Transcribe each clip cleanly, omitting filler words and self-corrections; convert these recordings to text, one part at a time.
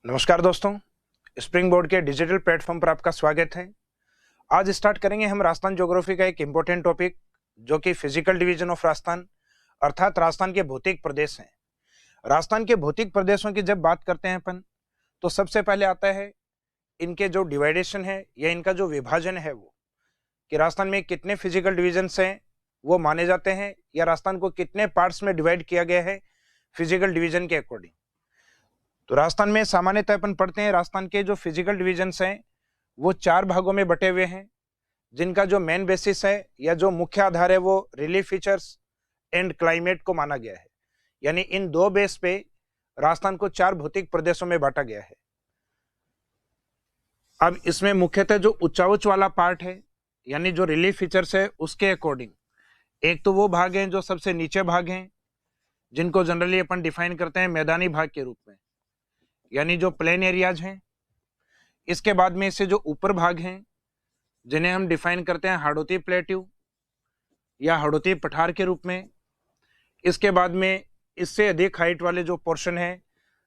नमस्कार दोस्तों, spring board के डिजिटल प्लेटफॉर्म पर आपका स्वागत है। आज स्टार्ट करेंगे हम राजस्थान ज्योग्राफी का एक इम्पोर्टेंट टॉपिक जो कि फिजिकल डिवीजन ऑफ राजस्थान अर्थात राजस्थान के भौतिक प्रदेश हैं। राजस्थान के भौतिक प्रदेशों की जब बात करते हैं अपन तो सबसे पहले आता है इनके जो डिवाइडेशन है या इनका जो विभाजन है वो कि राजस्थान में कितने फिजिकल डिवीजन्स हैं वो माने जाते हैं या राजस्थान को कितने पार्ट्स में डिवाइड किया गया है फिजिकल डिवीजन के अकॉर्डिंग। तो राजस्थान में सामान्यतः अपन पढ़ते हैं राजस्थान के जो फिजिकल डिवीजन्स हैं वो 4 भागों में बटे हुए हैं, जिनका जो मेन बेसिस है या जो मुख्य आधार है वो रिलीफ फीचर्स एंड क्लाइमेट को माना गया है। यानी इन दो बेस पे राजस्थान को 4 भौतिक प्रदेशों में बांटा गया है। अब इसमें मुख्यतः जो उच्चाउच्च वाला पार्ट है यानी जो रिलीफ फीचर्स है उसके अकॉर्डिंग एक तो वो भाग हैं जो सबसे नीचे भाग हैं, जिनको जनरली अपन डिफाइन करते हैं मैदानी भाग के रूप में, यानी जो प्लेन एरियाज हैं। इसके बाद में इससे जो ऊपर भाग हैं जिन्हें हम डिफाइन करते हैं हाड़ौती प्लेट्यू या हाड़ौती पठार के रूप में। इसके बाद में इससे अधिक हाइट वाले जो पोर्शन हैं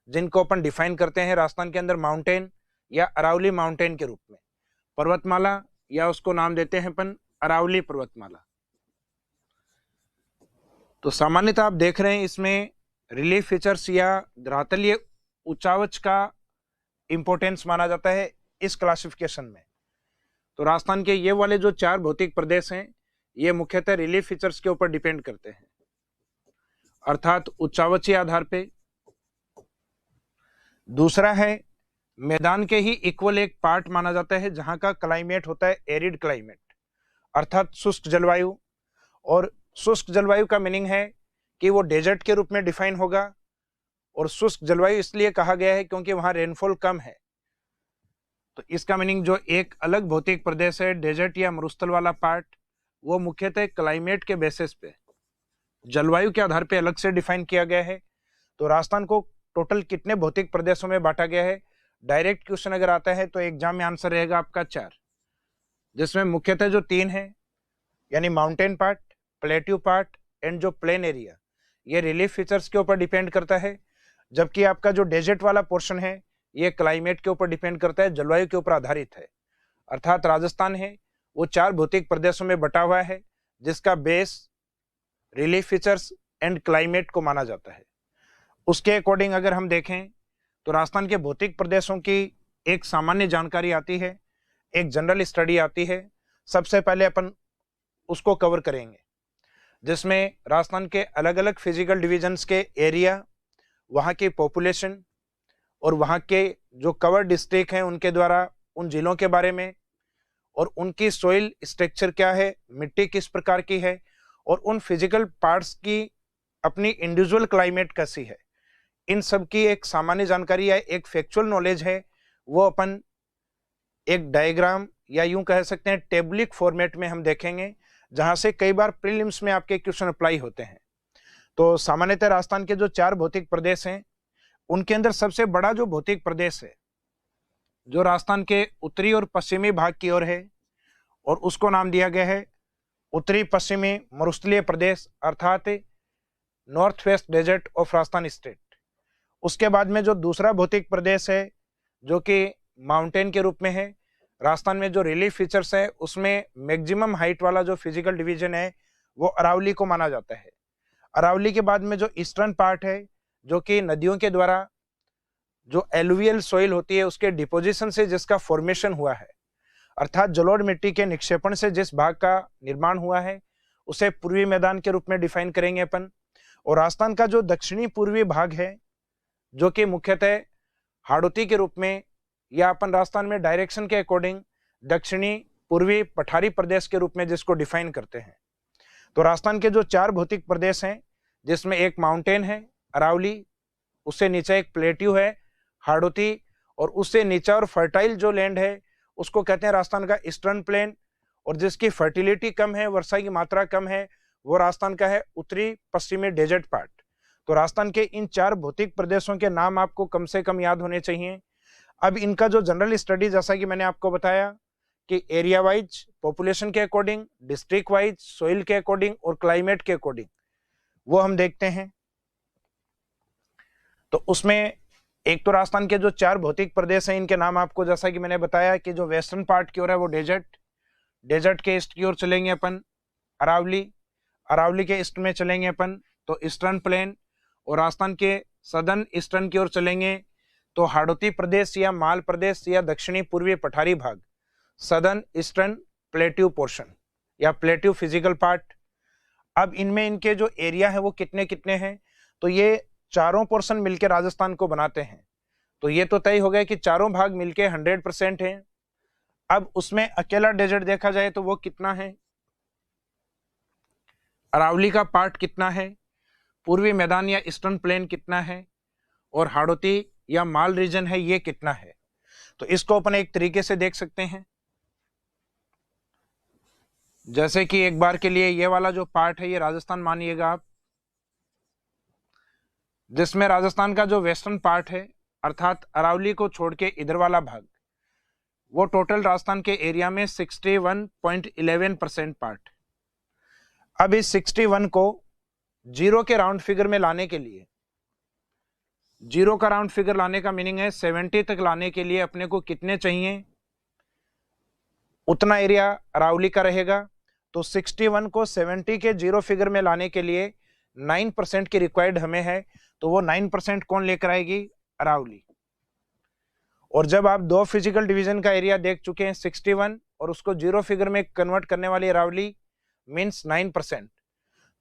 जिनको अपन डिफाइन करते हैं राजस्थान के अंदर माउंटेन या अरावली माउंटेन के रूप में, पर्वतमाला या उसको नाम देते हैं अपन अरावली पर्वतमाला। तो सामान्यतः आप देख रहे हैं इसमें रिलीफ फीचर्स या धरातलीय उच्चावच का इंपॉर्टेंस माना जाता है इस क्लासिफिकेशन में। तो राजस्थान के ये वाले जो 4 भौतिक प्रदेश हैं ये मुख्यतः रिलीफ फीचर्स के ऊपर डिपेंड करते हैं अर्थात उच्चावचीय आधार पे। दूसरा है मैदान के ही इक्वल एक पार्ट माना जाता है जहां का क्लाइमेट होता है एरिड क्लाइमेट अर्थात शुष्क जलवायु। और शुष्क जलवायु का मीनिंग है कि वो डेजर्ट के रूप में डिफाइन होगा, और शुष्क जलवायु इसलिए कहा गया है क्योंकि वहां रेनफॉल कम है। तो इसका मीनिंग जो एक अलग भौतिक प्रदेश है डेजर्ट या मरुस्थल वाला पार्ट, वो मुख्यतः क्लाइमेट के बेसिस पे जलवायु के आधार पे अलग से डिफाइन किया गया है। तो राजस्थान को टोटल कितने भौतिक प्रदेशों में बांटा गया है, डायरेक्ट क्वेश्चन अगर आता है तो एग्जाम में आंसर रहेगा आपका 4, जिसमें मुख्यतः जो 3 है यानी mountain part, plateau part and जो प्लेन एरिया, ये रिलीफ फीचर्स के ऊपर डिपेंड करता है। जबकि आपका जो डेजर्ट वाला पोर्शन है ये क्लाइमेट के ऊपर डिपेंड करता है, जलवायु के ऊपर आधारित है। अर्थात राजस्थान है वो 4 भौतिक प्रदेशों में बटा हुआ है जिसका base relief features and climate को माना जाता है। उसके अकॉर्डिंग अगर हम देखें तो राजस्थान के भौतिक प्रदेशों की एक सामान्य जानकारी आती है, एक जनरल स्टडी आती है। सबसे पहले अपन उसको कवर करेंगे जिसमें राजस्थान के अलग अलग फिजिकल डिविजन्स के एरिया, वहाँ की पॉपुलेशन और वहाँ के जो कवर डिस्ट्रिक्ट हैं उनके द्वारा उन जिलों के बारे में, और उनकी सोइल स्ट्रक्चर क्या है, मिट्टी किस प्रकार की है, और उन फिजिकल पार्ट्स की अपनी इंडिविजुअल क्लाइमेट कैसी है, इन सब की एक सामान्य जानकारी या एक फैक्चुअल नॉलेज है वो अपन एक डायग्राम या यूं कह सकते हैं टेबलिक फॉर्मेट में हम देखेंगे, जहां से कई बार प्रीलिम्स में आपके क्वेश्चन अप्लाई होते हैं। तो सामान्यतः राजस्थान के जो 4 भौतिक प्रदेश हैं उनके अंदर सबसे बड़ा जो भौतिक प्रदेश है जो राजस्थान के उत्तरी और पश्चिमी भाग की ओर है, और उसको नाम दिया गया है उत्तरी पश्चिमी मरुस्थलीय प्रदेश अर्थात north west desert of Rajasthan state. उसके बाद में जो दूसरा भौतिक प्रदेश है जो कि माउंटेन के रूप में है, राजस्थान में जो रिलीफ फीचर्स है उसमें मैक्सिमम हाइट वाला जो फिजिकल डिवीजन है वो अरावली को माना जाता है। अरावली के बाद में जो ईस्टर्न पार्ट है जो कि नदियों के द्वारा जो एलुवियल सॉइल होती है उसके डिपोजिशन से जिसका फॉर्मेशन हुआ है, अर्थात जलोढ़ मिट्टी के निक्षेपण से जिस भाग का निर्माण हुआ है उसे पूर्वी मैदान के रूप में डिफाइन करेंगे अपन। और राजस्थान का जो दक्षिणी पूर्वी भाग है जो कि मुख्यतः हाड़ौती के रूप में या अपन राजस्थान में डायरेक्शन के अकॉर्डिंग दक्षिणी पूर्वी पठारी प्रदेश के रूप में जिसको डिफाइन करते हैं। तो राजस्थान के जो 4 भौतिक प्रदेश हैं जिसमें एक माउंटेन है अरावली, उससे नीचे एक प्लेट्यू है हाड़ौती, और उससे नीचा और फर्टाइल जो लैंड है उसको कहते हैं राजस्थान का ईस्टर्न प्लेन, और जिसकी फर्टिलिटी कम है, वर्षा की मात्रा कम है, वो राजस्थान का है उत्तरी पश्चिमी डेजर्ट पार्ट। तो राजस्थान के इन 4 भौतिक प्रदेशों के नाम आपको कम से कम याद होने चाहिए। अब इनका जो जनरल स्टडी जैसा कि मैंने आपको बताया कि एरिया वाइज, पॉपुलेशन के अकॉर्डिंग, डिस्ट्रिक्ट वाइज, सोइल के अकॉर्डिंग और क्लाइमेट के अकॉर्डिंग वो हम देखते हैं। तो उसमें एक तो राजस्थान के जो 4 भौतिक प्रदेश हैं इनके नाम आपको, जैसा कि मैंने बताया कि जो वेस्टर्न पार्ट की ओर है वो डेजर्ट, डेजर्ट के ईस्ट की ओर चलेंगे अपन अरावली, अरावली के ईस्ट में चलेंगे अपन तो ईस्टर्न प्लेन, और राजस्थान के सदर्न ईस्टर्न की ओर चलेंगे तो हाड़ौती प्रदेश या माल प्रदेश या दक्षिणी पूर्वी पठारी भाग, सदर्न ईस्टर्न प्लेट्यू पोर्शन या प्लेट्यू फिजिकल पार्ट। अब इनमें इनके जो एरिया है वो कितने कितने हैं, तो ये चारों पोर्शन मिलकर राजस्थान को बनाते हैं, तो ये तो तय हो गया कि चारों भाग मिलके 100% हैं। अब उसमें अकेला डेजर्ट देखा जाए तो वो कितना है, अरावली का पार्ट कितना है, पूर्वी मैदान या ईस्टर्न प्लेन कितना है, और हाड़ौती या माल रीजन है ये कितना है। तो इसको अपन एक तरीके से देख सकते हैं, जैसे कि एक बार के लिए ये वाला जो पार्ट है ये राजस्थान मानिएगा आप, जिसमें राजस्थान का जो वेस्टर्न पार्ट है अर्थात अरावली को छोड़ के इधर वाला भाग, वो टोटल राजस्थान के एरिया में 61.11% पार्ट। अब इस 61 को जीरो के राउंड फिगर में लाने के लिए, जीरो का राउंड फिगर लाने का मीनिंग है 70 तक लाने के लिए अपने को कितने चाहिए, उतना एरिया अरावली का रहेगा। तो 61 को 70 के जीरो फिगर में लाने के लिए 9% की रिक्वायर्ड हमें है, तो वो 9% कौन लेकर आएगी, अरावली। और जब आप दो फिजिकल डिवीजन का एरिया देख चुके हैं 61 और उसको जीरो फिगर में कन्वर्ट करने वाली अरावली मींस 9%,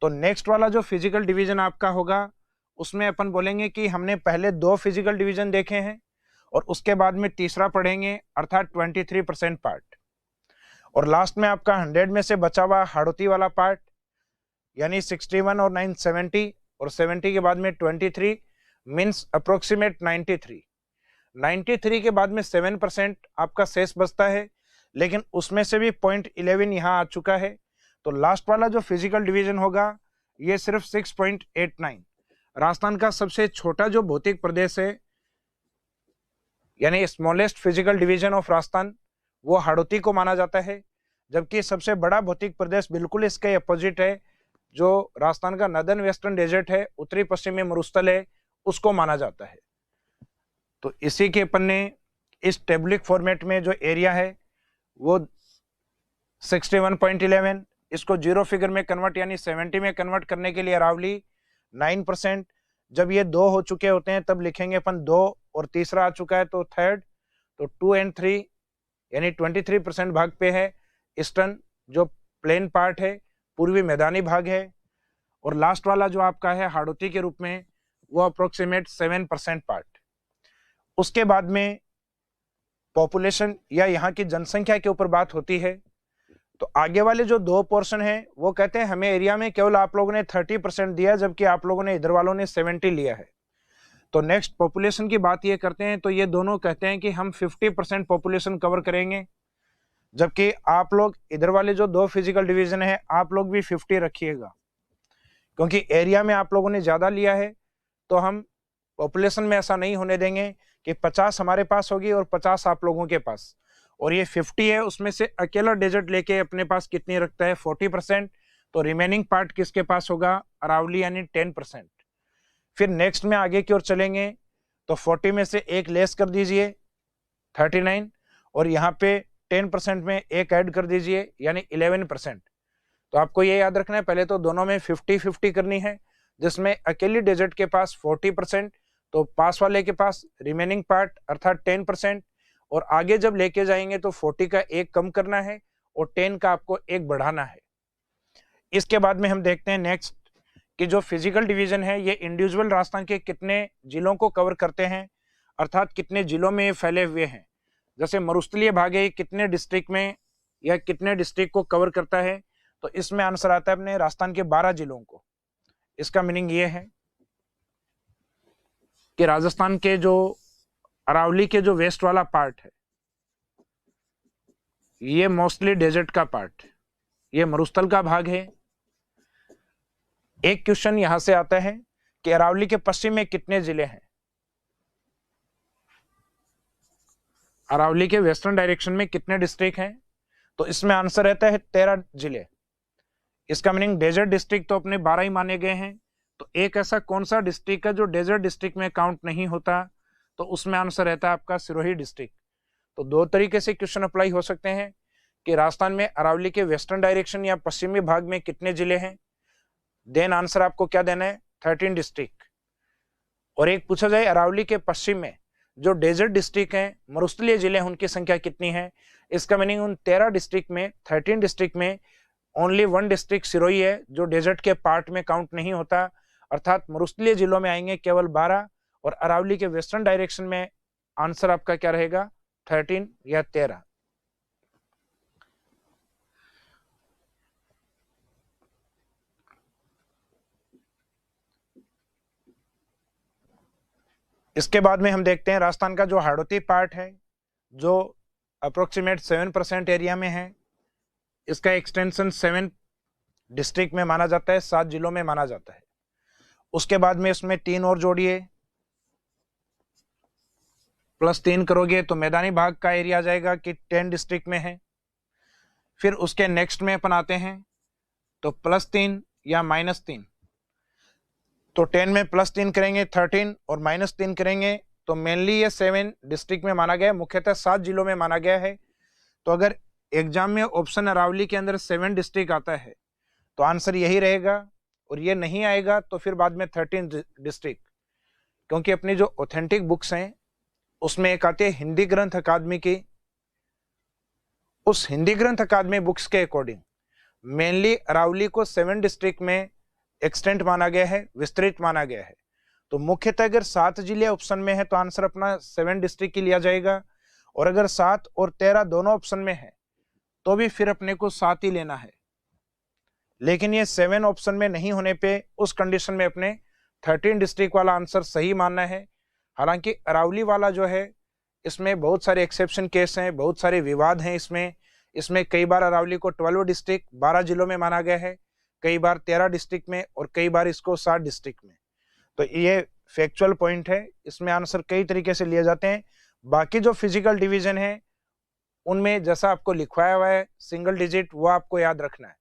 तो नेक्स्ट वाला जो फिजिकल डिवीजन आपका होगा उसमें अपन बोलेंगे कि हमने पहले दो फिजिकल डिवीजन देखे हैं और उसके बाद में तीसरा पढ़ेंगे अर्थात 23% पार्ट, और लास्ट में आपका 100 में से बचा हुआ हाड़ौती वाला पार्ट यानी 61 और 9 70 और 70 के बाद में 23 मीन्स अप्रोक्सीमेट 93। 93 के बाद में 7% आपका शेष बचता है, लेकिन उसमें से भी 0.11 यहाँ आ चुका है, तो लास्ट वाला जो फिजिकल डिवीजन होगा ये सिर्फ 6.89। राजस्थान का सबसे छोटा जो भौतिक प्रदेश है यानी smallest physical division of Rajasthan वो हाड़ौती को माना जाता है, जबकि सबसे बड़ा भौतिक प्रदेश बिल्कुल इसके अपोजिट है, जो राजस्थान का नदर्न वेस्टर्न डेजर्ट है, उत्तरी पश्चिमी मरुस्थल है, उसको माना जाता है। तो इसी के अपन ने इस टेबुलिक फॉर्मेट में जो एरिया है वो 61.11, इसको जीरो फिगर में कन्वर्ट यानी 70 में कन्वर्ट करने के लिए अरावली 9%। जब ये दो हो चुके होते हैं तब लिखेंगे अपन 2 और तीसरा आ चुका है तो थर्ड, तो 2 और 3 यानी 23% भाग पे है ईस्टर्न जो प्लेन पार्ट है, पूर्वी मैदानी भाग है, और लास्ट वाला जो आपका है हाड़ौती के रूप में वो अप्रोक्सीमेट 7% पार्ट। उसके बाद में पॉपुलेशन या यहाँ की जनसंख्या के ऊपर बात होती है, तो आगे वाले जो दो पोर्शन है वो कहते हैं हमें एरिया में केवल आप लोगों ने 30% दिया जबकि आप लोगों ने इधर वालों ने 70 लिया है। तो नेक्स्ट पॉपुलेशन की बात ये करते हैं तो ये दोनों कहते हैं कि हम 50% पॉपुलेशन कवर करेंगे, जबकि आप लोग इधर वाले जो दो फिजिकल डिवीजन है आप लोग भी 50 रखिएगा, क्योंकि एरिया में आप लोगों ने ज्यादा लिया है, तो हम पॉपुलेशन में ऐसा नहीं होने देंगे कि 50 हमारे पास होगी और 50 आप लोगों के पास, और ये 50 है उसमें से अकेला डेजर्ट लेके अपने पास कितनी रखता है 40%, तो रिमेनिंग पार्ट किसके पास होगा, अरावली यानी 10%। फिर नेक्स्ट में आगे की ओर चलेंगे तो 40 में से एक लेस कर दीजिए 39, और यहाँ पे 10% में एक ऐड कर दीजिए यानी 11%। तो आपको ये याद रखना है पहले तो दोनों में 50-50 करनी है, जिसमें अकेली डेजर्ट के पास 40%, तो पास वाले के पास रिमेनिंग पार्ट अर्थात 10%, और आगे जब लेके जाएंगे तो 40 का एक कम करना है और 10 का आपको एक बढ़ाना है। इसके बाद में हम देखते हैं नेक्स्ट कि जो फिजिकल डिवीजन है ये इंडिविजुअल राजस्थान के कितने जिलों को कवर करते हैं, अर्थात कितने जिलों में ये फैले हुए हैं। जैसे मरुस्थलीय भाग है कितने डिस्ट्रिक्ट में या कितने डिस्ट्रिक्ट को कवर करता है, तो इसमें आंसर आता है अपने राजस्थान के 12 जिलों को। इसका मीनिंग ये है कि राजस्थान के जो अरावली के जो वेस्ट वाला पार्ट है ये मोस्टली डेजर्ट का पार्ट, ये मरुस्थल का भाग है। एक क्वेश्चन यहां से आता है कि अरावली के पश्चिम में कितने जिले हैं, अरावली के वेस्टर्न डायरेक्शन में कितने डिस्ट्रिक्ट हैं, तो इसमें आंसर रहता है 13 जिले। इसका मीनिंग डेजर्ट डिस्ट्रिक्ट तो अपने 12 ही माने गए हैं, तो एक ऐसा कौन सा डिस्ट्रिक्ट है जो डेजर्ट डिस्ट्रिक्ट में काउंट नहीं होता, तो उसमें आंसर रहता है आपका सिरोही डिस्ट्रिक्ट। तो दो तरीके से क्वेश्चन अप्लाई हो सकते हैं कि राजस्थान में अरावली के वेस्टर्न डायरेक्शन या पश्चिमी भाग में कितने जिले हैं, देन आंसर आपको क्या देना है, 13 डिस्ट्रिक्ट। और एक पूछा जाए अरावली के पश्चिम में जो डेजर्ट डिस्ट्रिक्ट हैं, मरुस्थलीय जिले हैं, उनकी संख्या कितनी है। इसका मीनिंग उन 13 डिस्ट्रिक्ट में 13 डिस्ट्रिक्ट में ओनली 1 डिस्ट्रिक्ट सिरोही है जो डेजर्ट के पार्ट में काउंट नहीं होता, अर्थात मरुस्थलीय जिलों में आएंगे केवल 12, और अरावली के वेस्टर्न डायरेक्शन में आंसर आपका क्या रहेगा, 13 या 13। इसके बाद में हम देखते हैं राजस्थान का जो हाड़ौती पार्ट है, जो अप्रोक्सीमेट 7% एरिया में है। इसका एक्सटेंशन 7 डिस्ट्रिक्ट में माना जाता है, 7 जिलों में माना जाता है। उसके बाद में इसमें 3 और जोड़िए, +3 करोगे तो मैदानी भाग का एरिया आ जाएगा कि 10 डिस्ट्रिक्ट में है। फिर उसके नेक्स्ट में अपन आते हैं तो +3 या -3, तो 10 में +3 करेंगे 13 और -3 करेंगे तो मेनली ये 7 डिस्ट्रिक्ट में माना गया है, मुख्यतः 7 जिलों में माना गया है। तो अगर एग्जाम में ऑप्शन अरावली के अंदर 7 डिस्ट्रिक्ट आता है तो आंसर यही रहेगा, और ये नहीं आएगा तो फिर बाद में 13 डिस्ट्रिक्ट, क्योंकि अपनी जो ऑथेंटिक बुक्स हैं उसमें एक आती है हिंदी ग्रंथ अकादमी की, उस हिंदी ग्रंथ अकादमी बुक्स के अकॉर्डिंग मेनली अरावली को 7 डिस्ट्रिक्ट में एक्सटेंट माना गया है, विस्तृत माना गया है। तो मुख्यतः अगर 7 जिले ऑप्शन में है तो आंसर अपना 7 डिस्ट्रिक्ट ही लिया जाएगा, और अगर 7 और 13 दोनों ऑप्शन में है तो भी फिर अपने को 7 ही लेना है। लेकिन ये 7 ऑप्शन में नहीं होने पे उस कंडीशन में अपने 13 डिस्ट्रिक्ट वाला आंसर सही मानना है। हालांकि अरावली वाला जो है इसमें बहुत सारे एक्सेप्शन केस हैं, बहुत सारे विवाद हैं। इसमें कई बार अरावली को 12 डिस्ट्रिक्ट 12 जिलों में माना गया है, कई बार 13 डिस्ट्रिक्ट में, और कई बार इसको 7 डिस्ट्रिक्ट में। तो ये फैक्चुअल पॉइंट है, इसमें आंसर कई तरीके से लिए जाते हैं। बाकी जो फिजिकल डिवीजन है उनमें जैसा आपको लिखवाया हुआ है सिंगल डिजिट, वो आपको याद रखना है।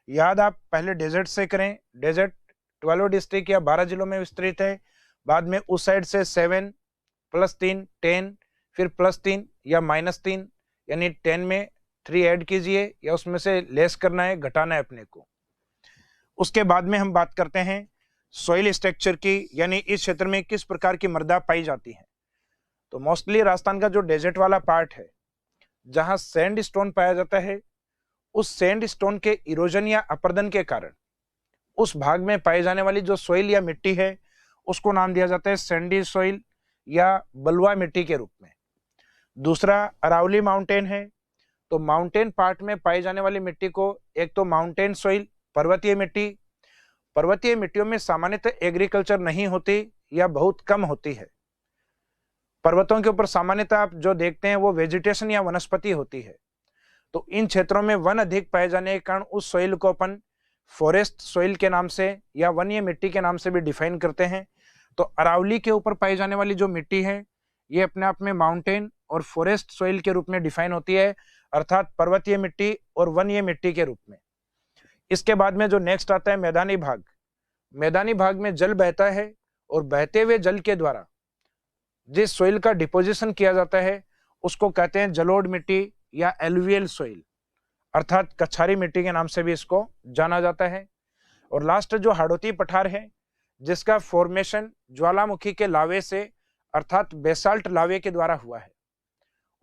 याद आप पहले डेजर्ट से करें, डेजर्ट 12 डिस्ट्रिक्ट या 12 जिलों में विस्तृत है, बाद में उस साइड से 7 +3 10, फिर +3 या -3, यानी 10 में 3 ऐड कीजिए, या उसमें से लेस करना है, घटाना है अपने को। उसके बाद में हम बात करते हैं सॉइल स्ट्रक्चर की, यानी इस क्षेत्र में किस प्रकार की मृदा पाई जाती है। तो मोस्टली राजस्थान का जो डेजर्ट वाला पार्ट है जहां सैंड स्टोन पाया जाता है, उस सैंड स्टोन के इरोजन या अपर्दन के कारण उस भाग में पाई जाने वाली जो सॉइल या मिट्टी है उसको नाम दिया जाता है सैंडी सॉइल या बलुआ मिट्टी के रूप में। दूसरा अरावली माउंटेन है, तो माउंटेन पार्ट में पाई जाने वाली मिट्टी को एक तो माउंटेन सॉइल, पर्वतीय मिट्टी, पर्वतीय मिट्टियों में सामान्यतः एग्रीकल्चर नहीं होती या बहुत कम होती है। पर्वतों के ऊपर सामान्यतः आप जो देखते हैं वो वेजिटेशन या वनस्पति होती है। तो इन क्षेत्रों में वन अधिक पाए जाने के कारण उस सॉइल को अपन फॉरेस्ट सॉइल के नाम से या वन्य मिट्टी के नाम से भी डिफाइन करते हैं। तो अरावली के ऊपर पाई जाने वाली जो मिट्टी है ये अपने आप में माउंटेन और फॉरेस्ट सॉइल के रूप में डिफाइन होती है, अर्थात पर्वतीय मिट्टी और वन्य मिट्टी के रूप में। इसके बाद में जो नेक्स्ट आता है मैदानी भाग। मैदानी भाग में जल बहता है और बहते हुए जल के द्वारा जिस सॉइल का डिपोजिशन किया जाता है उसको कहते हैं जलोढ़ मिट्टी या एलुवियल सॉइल, अर्थात कछारी मिट्टी के नाम से भी इसको जाना जाता है। और लास्ट जो हाड़ौती पठार है जिसका फॉर्मेशन ज्वालामुखी के लावे से अर्थात बेसाल्ट लावे के द्वारा हुआ है,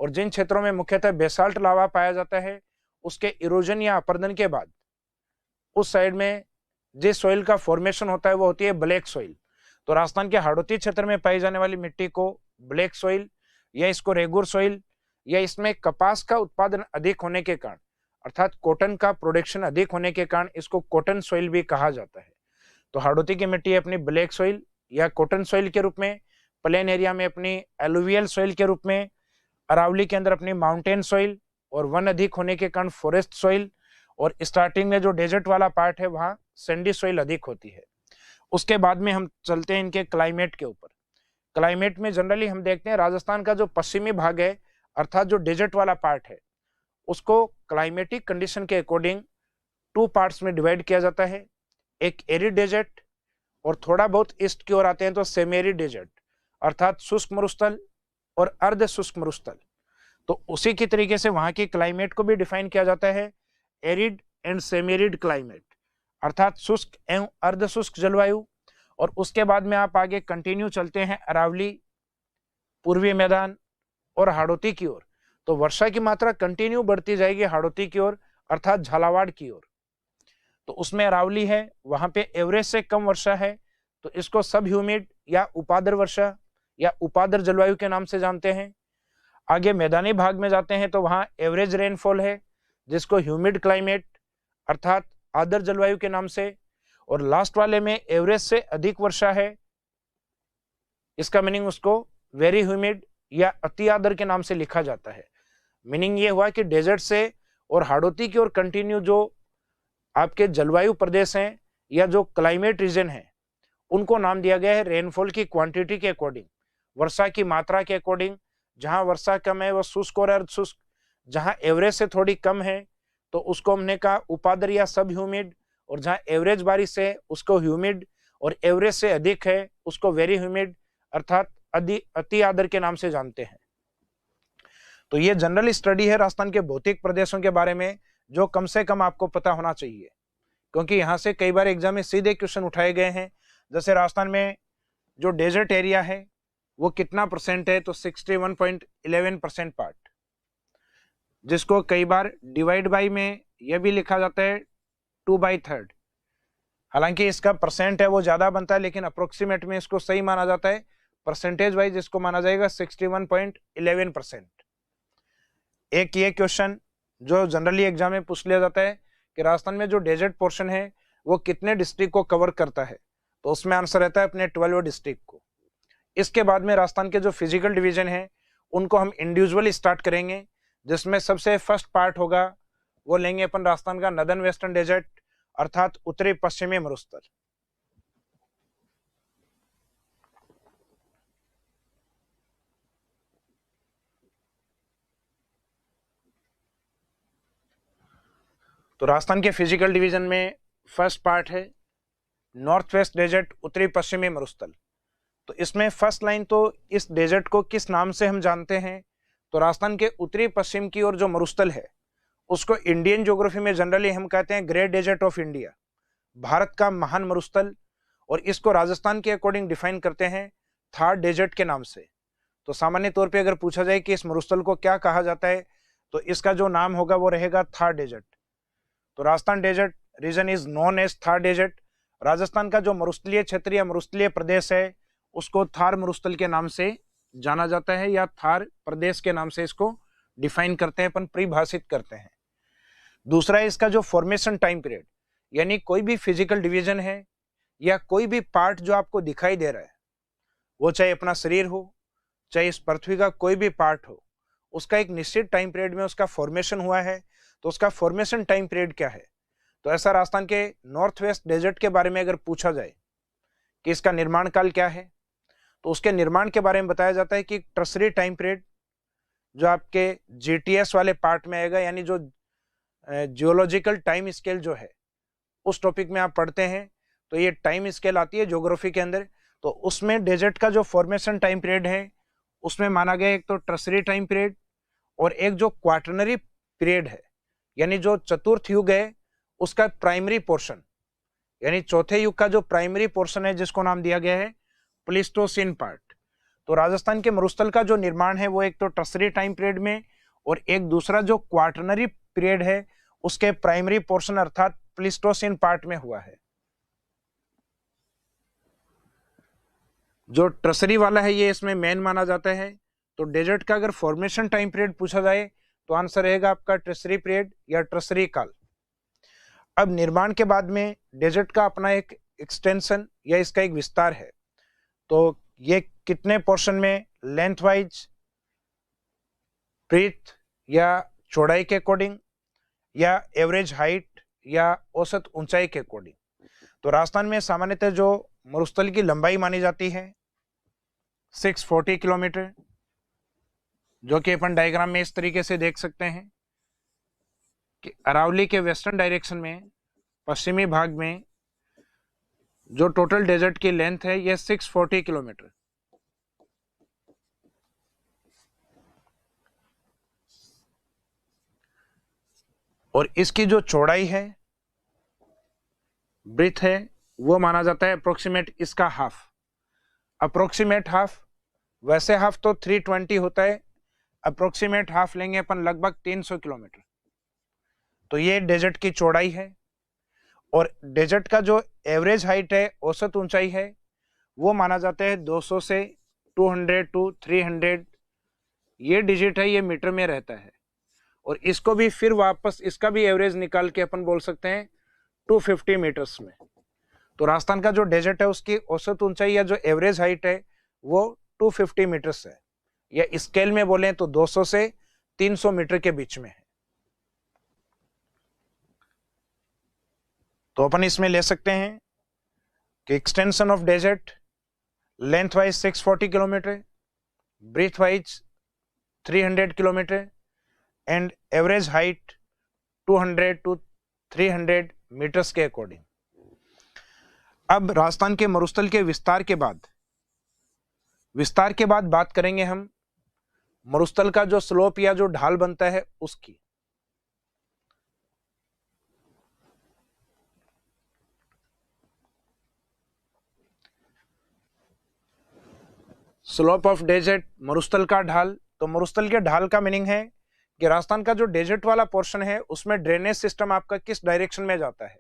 और जिन क्षेत्रों में मुख्यतः बेसाल्ट लावा पाया जाता है उसके इरोजन या अपर्दन के बाद उस साइड में जिस सॉइल का फॉर्मेशन होता है वो होती है ब्लैक सॉइल। तो राजस्थान के हाड़ौती क्षेत्र में पाई जाने वाली मिट्टी को ब्लैक सॉइल या इसको रेगुर सॉइल, या इसमें कपास का उत्पादन अधिक होने के कारण अर्थात कॉटन का प्रोडक्शन अधिक होने के कारण इसको कॉटन सॉइल भी कहा जाता है। तो हाड़ौती की मिट्टी अपनी ब्लैक सॉइल या कॉटन सॉइल के रूप में, प्लेन एरिया में अपनी एलुवियल सॉइल के रूप में, अरावली के अंदर अपनी माउंटेन सॉइल और वन अधिक होने के कारण फॉरेस्ट सॉइल, और स्टार्टिंग में जो डेजर्ट वाला पार्ट है वहां सैंडी सॉइल अधिक होती है। उसके बाद में हम चलते हैं इनके क्लाइमेट के ऊपर। क्लाइमेट में जनरली हम देखते हैं राजस्थान का जो पश्चिमी भाग है अर्थात जो डेजर्ट वाला पार्ट है उसको क्लाइमेटिक कंडीशन के अकॉर्डिंग 2 पार्ट्स में डिवाइड किया जाता है, एक एरिड डेजर्ट और थोड़ा बहुत ईस्ट की ओर आते हैं तो सेमी एरिड डेजर्ट, अर्थात शुष्क मरुस्थल और अर्ध शुष्क मरुस्थल। तो उसी की तरीके से वहां की क्लाइमेट को भी डिफाइन किया जाता है arid and semi arid climate, अर्थात शुष्क एवं अर्ध शुष्क जलवायु। और उसके बाद में आप आगे कंटिन्यू चलते हैं अरावली, पूर्वी मैदान और हाड़ौती की ओर। तो वर्षा की मात्रा कंटिन्यू बढ़ती जाएगी हाड़ौती की ओर, अर्थात झालावाड़ की ओर। तो उसमें अरावली है, वहां पे एवरेज से कम वर्षा है, तो इसको सब ह्यूमिड या उपाद्र वर्षा या उपाद्र जलवायु के नाम से जानते हैं। आगे मैदानी भाग में जाते हैं तो वहां एवरेज रेनफॉल है, जिसको ह्यूमिड क्लाइमेट अर्थात आर्द्र जलवायु के नाम से। और लास्ट वाले में एवरेज से अधिक वर्षा है, इसका मीनिंग उसको वेरी ह्यूमिड या अति आर्द्र के नाम से लिखा जाता है। मीनिंग ये हुआ कि डेजर्ट से और हाड़ौती की ओर कंटिन्यू जो आपके जलवायु प्रदेश हैं या जो क्लाइमेट रीजन है, उनको नाम दिया गया है रेनफॉल की क्वांटिटी के अकॉर्डिंग, वर्षा की मात्रा के अकॉर्डिंग। जहां वर्षा कम है वो शुष्क और अर्ध शुष्क, जहां एवरेज से थोड़ी कम है तो उसको हमने कहा उपाद्र या सब ह्यूमिड, और जहां एवरेज बारिश है उसको ह्यूमिड, और एवरेज से अधिक है उसको वेरी ह्यूमिड अर्थात अति आर्द्र के नाम से जानते हैं। तो ये जनरल स्टडी है राजस्थान के भौतिक प्रदेशों के बारे में, जो कम से कम आपको पता होना चाहिए, क्योंकि यहाँ से कई बार एग्जाम में सीधे क्वेश्चन उठाए गए हैं। जैसे राजस्थान में जो डेजर्ट एरिया है वो कितना परसेंट है, तो 61.11% पार्ट, जिसको कई बार डिवाइड बाई में यह भी लिखा जाता है 2/3। हालांकि इसका परसेंट है वो ज्यादा बनता है, लेकिन अप्रोक्सीमेट में इसको सही माना जाता है, परसेंटेज वाइज इसको माना जाएगा 61.11%। एक ये क्वेश्चन जो जनरली एग्जाम में पूछ लिया जाता है कि राजस्थान में जो डेजर्ट पोर्शन है वो कितने डिस्ट्रिक्ट को कवर करता है, तो उसमें आंसर रहता है अपने 12 डिस्ट्रिक्ट को। इसके बाद में राजस्थान के जो फिजिकल डिवीजन है उनको हम इंडिविजुअली स्टार्ट करेंगे, जिसमें सबसे फर्स्ट पार्ट होगा वो लेंगे अपन राजस्थान का नदर्न वेस्टर्न डेजर्ट अर्थात उत्तरी पश्चिमी मरुस्थल। तो राजस्थान के फिजिकल डिवीजन में फर्स्ट पार्ट है नॉर्थ वेस्ट डेजर्ट उत्तरी पश्चिमी मरुस्थल। तो इसमें फर्स्ट लाइन तो इस डेजर्ट को किस नाम से हम जानते हैं, तो राजस्थान के उत्तरी पश्चिम की ओर जो मरुस्थल है उसको इंडियन ज्योग्राफी में जनरली हम कहते हैं great desert of India, Bharat का महान मरुस्थल। और इसको राजस्थान के अकॉर्डिंग डिफाइन करते हैं थार डेजर्ट के नाम से। तो सामान्य तौर पे अगर पूछा जाए कि इस मरुस्थल को क्या कहा जाता है, तो इसका जो नाम होगा वो रहेगा थार डेजर्ट। तो Rajasthan desert region is known as Thar desert. Rajasthan का जो मरुस्थलीय क्षेत्र या मरुस्थलीय प्रदेश है उसको थार मरुस्थल के नाम से जाना जाता है, या थार प्रदेश के नाम से इसको डिफाइन करते हैं, अपन परिभाषित करते हैं। दूसरा है इसका जो फॉर्मेशन टाइम पीरियड, यानी कोई भी फिजिकल डिवीजन है या कोई भी पार्ट जो आपको दिखाई दे रहा है, वो चाहे अपना शरीर हो चाहे इस पृथ्वी का कोई भी पार्ट हो, उसका एक निश्चित टाइम पीरियड में उसका फॉर्मेशन हुआ है, तो उसका फॉर्मेशन टाइम पीरियड क्या है। तो ऐसा राजस्थान के नॉर्थ वेस्ट डेजर्ट के बारे में अगर पूछा जाए कि इसका निर्माण काल क्या है, तो उसके निर्माण के बारे में बताया जाता है कि टर्सरी टाइम पीरियड जो आपके जीटीएस वाले पार्ट में आएगा, यानी जो जियोलॉजिकल टाइम स्केल जो है उस टॉपिक में आप पढ़ते हैं, तो ये टाइम स्केल आती है ज्योग्राफी के अंदर। तो उसमें डेजर्ट का जो फॉर्मेशन टाइम पीरियड है उसमें माना गया एक तो टर्सरी टाइम पीरियड और एक जो क्वार्टनरी पीरियड है, यानी जो चतुर्थ युग है उसका प्राइमरी पोर्शन, यानी चौथे युग का जो प्राइमरी पोर्शन है जिसको नाम दिया गया है प्लीस्टोसिन पार्ट। तो राजस्थान के मरुस्थल का जो निर्माण है वो एक तो टर्सरी टाइम पीरियड में और एक दूसरा जो क्वार्टनरी पीरियड है उसके प्राइमरी पोर्शन अर्थात प्लीस्टोसिन पार्ट में हुआ है। जो टर्सरी वाला है ये इसमें मेन माना जाता है। तो डेजर्ट का अगर फॉर्मेशन टाइम पीरियड पूछा जाए तो आंसर रहेगा आपका टर्सरी पीरियड या टर्सरी काल। अब निर्माण के बाद में डेजर्ट का अपना एक एक्सटेंशन या इसका एक विस्तार है, तो ये कितने पोर्शन में लेंथ वाइज, ब्रीथ या चौड़ाई के अकॉर्डिंग, या एवरेज हाइट या औसत ऊंचाई के अकॉर्डिंग। तो राजस्थान में सामान्यतः जो मरुस्थल की लंबाई मानी जाती है 640 किलोमीटर, जो कि अपन डायग्राम में इस तरीके से देख सकते हैं कि अरावली के वेस्टर्न डायरेक्शन में पश्चिमी भाग में जो टोटल डेजर्ट की लेंथ है यह 640 किलोमीटर। और इसकी जो चौड़ाई है, ब्रीथ है, वो माना जाता है अप्रोक्सीमेट इसका हाफ, अप्रोक्सीमेट हाफ। वैसे हाफ तो 320 होता है, अप्रोक्सीमेट हाफ लेंगे अपन लगभग 300 किलोमीटर। तो ये डेजर्ट की चौड़ाई है। और डेजर्ट का जो एवरेज हाइट है, औसत ऊंचाई है, वो माना जाता है 200 से 200 टू 300, ये डिजिट है, ये मीटर में रहता है। और इसको भी फिर वापस इसका भी एवरेज निकाल के अपन बोल सकते हैं 250 मीटर्स में। तो राजस्थान का जो डेजर्ट है उसकी औसत ऊंचाई या जो एवरेज हाइट है वो 250 मीटर्स है, या स्केल में बोलें तो 200 से 300 मीटर के बीच में है। तो अपन इसमें ले सकते हैं कि extension of desert length wise 640 kilometre, breadth wise 300 kilometre and average height 200 to 300 metres के अकॉर्डिंग। अब राजस्थान के मरुस्थल के विस्तार के बाद बात करेंगे हम मरुस्थल का जो स्लोप या जो ढाल बनता है उसकी। स्लोप ऑफ डेजर्ट, मरुस्थल का ढाल। तो मरुस्थल के ढाल का मीनिंग है कि राजस्थान का जो डेजर्ट वाला पोर्शन है उसमें ड्रेनेज सिस्टम आपका किस डायरेक्शन में जाता है।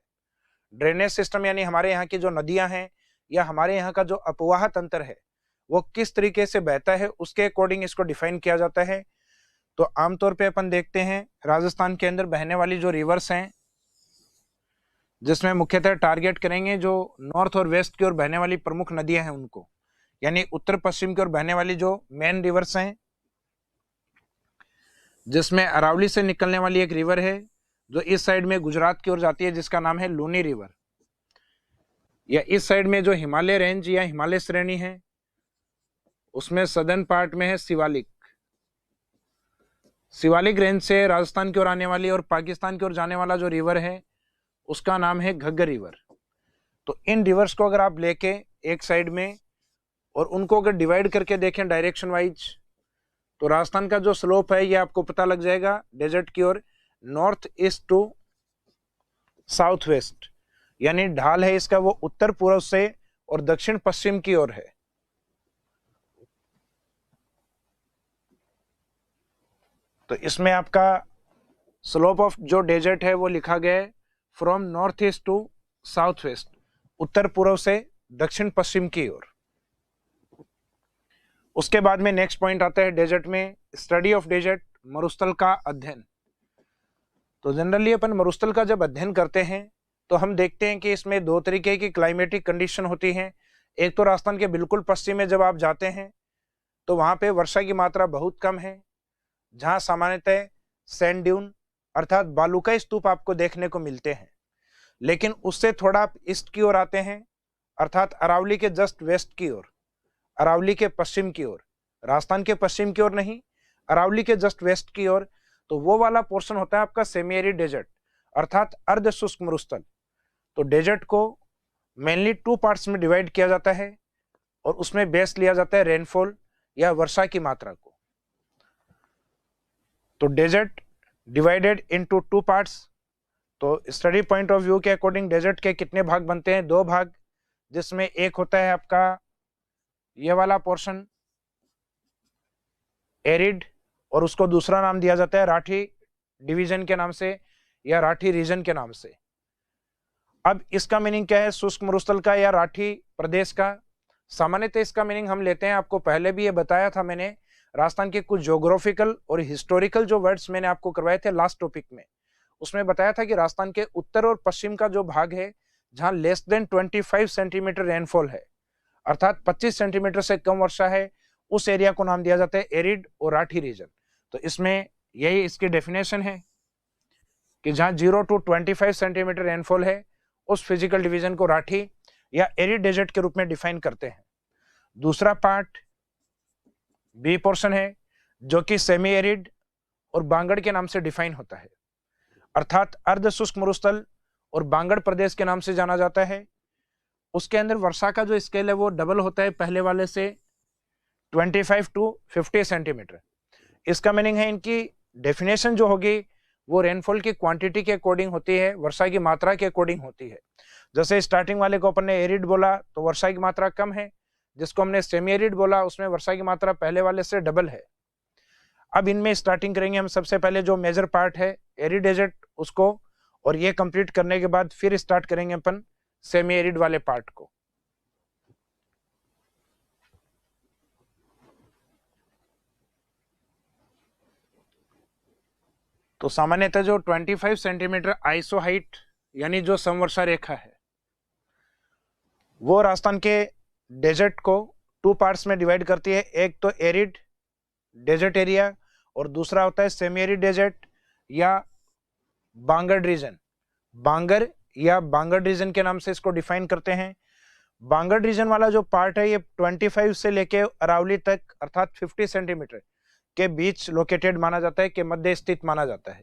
ड्रेनेज सिस्टम यानी हमारे यहाँ की जो नदियां हैं या हमारे यहाँ का जो अपवाह तंत्र है वो किस तरीके से बहता है, उसके अकॉर्डिंग इसको डिफाइन किया जाता है। तो आमतौर पे अपन देखते हैं राजस्थान के अंदर बहने वाली जो रिवर्स हैं, जिसमें मुख्यतः टारगेट करेंगे जो नॉर्थ और वेस्ट की ओर बहने वाली प्रमुख नदियां हैं उनको, यानी उत्तर पश्चिम की ओर बहने वाली जो मेन रिवर्स हैं, जिसमें अरावली से निकलने वाली एक रिवर है जो इस साइड में गुजरात की ओर जाती है जिसका नाम है लूनी रिवर, या इस साइड में जो हिमालय रेंज या हिमालय श्रेणी है उसमें सदर्न पार्ट में है शिवालिक। शिवालिक रेंज से राजस्थान की ओर आने वाली और पाकिस्तान की ओर जाने वाला जो रिवर है उसका नाम है घग्गर रिवर। तो इन रिवर्स को अगर आप लेके एक साइड में और उनको अगर डिवाइड करके देखें डायरेक्शन वाइज, तो राजस्थान का जो स्लोप है ये आपको पता लग जाएगा डेजर्ट की ओर north east to south west, यानी ढाल है इसका वो उत्तर पूर्व से और दक्षिण पश्चिम की ओर है। तो इसमें आपका स्लोप ऑफ जो डेजर्ट है वो लिखा गया है from north east to south west, उत्तर पूर्व से दक्षिण पश्चिम की ओर। उसके बाद में नेक्स्ट पॉइंट आता है डेजर्ट में स्टडी ऑफ डेजर्ट, मरुस्थल का अध्ययन। तो जनरली अपन मरुस्थल का जब अध्ययन करते हैं तो हम देखते हैं कि इसमें दो तरीके की क्लाइमेटिक कंडीशन होती हैं। एक तो राजस्थान के बिल्कुल पश्चिम में जब आप जाते हैं तो वहां पे वर्षा की मात्रा बहुत कम है, जहां सामान्यतः सैंड ड्यून अर्थात बालूकाई स्तूप आपको देखने को मिलते हैं। लेकिन उससे थोड़ा आप ईस्ट की ओर आते हैं अर्थात अरावली के जस्ट वेस्ट की ओर, अरावली के पश्चिम की ओर, राजस्थान के पश्चिम की ओर नहीं, अरावली के जस्ट वेस्ट की ओर, तो वो वाला पोर्शन होता है आपका सेमी एरिड डेजर्ट अर्थात अर्ध शुष्क मरुस्थल। तो डेजर्ट को मेनली 2 पार्ट्स में डिवाइड किया जाता है और उसमें बेस लिया जाता है रेनफॉल या वर्षा की मात्रा को। तो डेजर्ट डिवाइडेड इनटू 2 पार्ट्स। तो स्टडी पॉइंट ऑफ व्यू के अकॉर्डिंग डेजर्ट के कितने भाग बनते हैं? 2 भाग, जिसमें एक होता है आपका ये वाला पोर्शन एरिड और उसको दूसरा नाम दिया जाता है राठी डिवीजन के नाम से या राठी रीजन के नाम से। अब इसका मीनिंग क्या है शुष्क मरुस्थल का या राठी प्रदेश का? सामान्यतः इसका मीनिंग हम लेते हैं, आपको पहले भी ये बताया था मैंने, राजस्थान के कुछ ज्योग्राफिकल और हिस्टोरिकल जो वर्ड्स मैंने आपको करवाए थे लास्ट टॉपिक में, उसमें बताया था कि राजस्थान के उत्तर और पश्चिम का जो भाग है जहां लेस देन 25 सेंटीमीटर रेनफॉल है अर्थात 25 सेंटीमीटर से कम वर्षा है, उस एरिया को नाम दिया जाता है एरिड और राठी रीजन। तो इसमें यही इसकी डेफिनेशन है कि जहां 0 टू 25 सेंटीमीटर रेनफॉल है उस फिजिकल डिवीजन को राठी या एरिड डेजर्ट के रूप में डिफाइन करते हैं। दूसरा पार्ट बी पोर्शन है जो कि सेमी एरिड और बांगड़ के नाम से डिफाइन होता है अर्थात अर्ध शुष्क मरुस्थल और बांगड़ प्रदेश के नाम से जाना जाता है। उसके अंदर वर्षा का जो स्केल है वो डबल होता है पहले वाले से 25 टू 50 सेंटीमीटर। इसका मीनिंग है इनकी डेफिनेशन जो होगी वो रेनफॉल की क्वांटिटी के अकॉर्डिंग होती है, वर्षा की मात्रा के अकॉर्डिंग होती है। जैसे स्टार्टिंग वाले को अपन ने एरिड बोला तो वर्षा की मात्रा कम है, जिसको हमने सेमी एरिड बोला उसमें वर्षा की मात्रा पहले वाले से डबल है। अब इनमें स्टार्टिंग करेंगे हम सबसे पहले जो मेजर पार्ट है एरिड डेजर्ट उसको, और ये कंप्लीट करने के बाद फिर स्टार्ट करेंगे अपन सेमी एरिड वाले पार्ट को। तो सामान्यतः जो 25 सेंटीमीटर आइसो हाइट यानी जो समवर्षा रेखा है वो राजस्थान के डेजर्ट को टू पार्ट्स में डिवाइड करती है। एक तो एरिड डेजर्ट एरिया और दूसरा होता है सेमी एरिड डेजर्ट या बांगर्ड रीजन। बांगर या बांगर्ड रीजन के नाम से इसको डिफाइन करते हैं। बांगर्ड रीजन वाला जो पार्ट है ये 25 से लेके अरावली तक अर्थात 50 सेंटीमीटर के बीच लोकेटेड माना जाता है, के मध्य स्थित माना जाता है।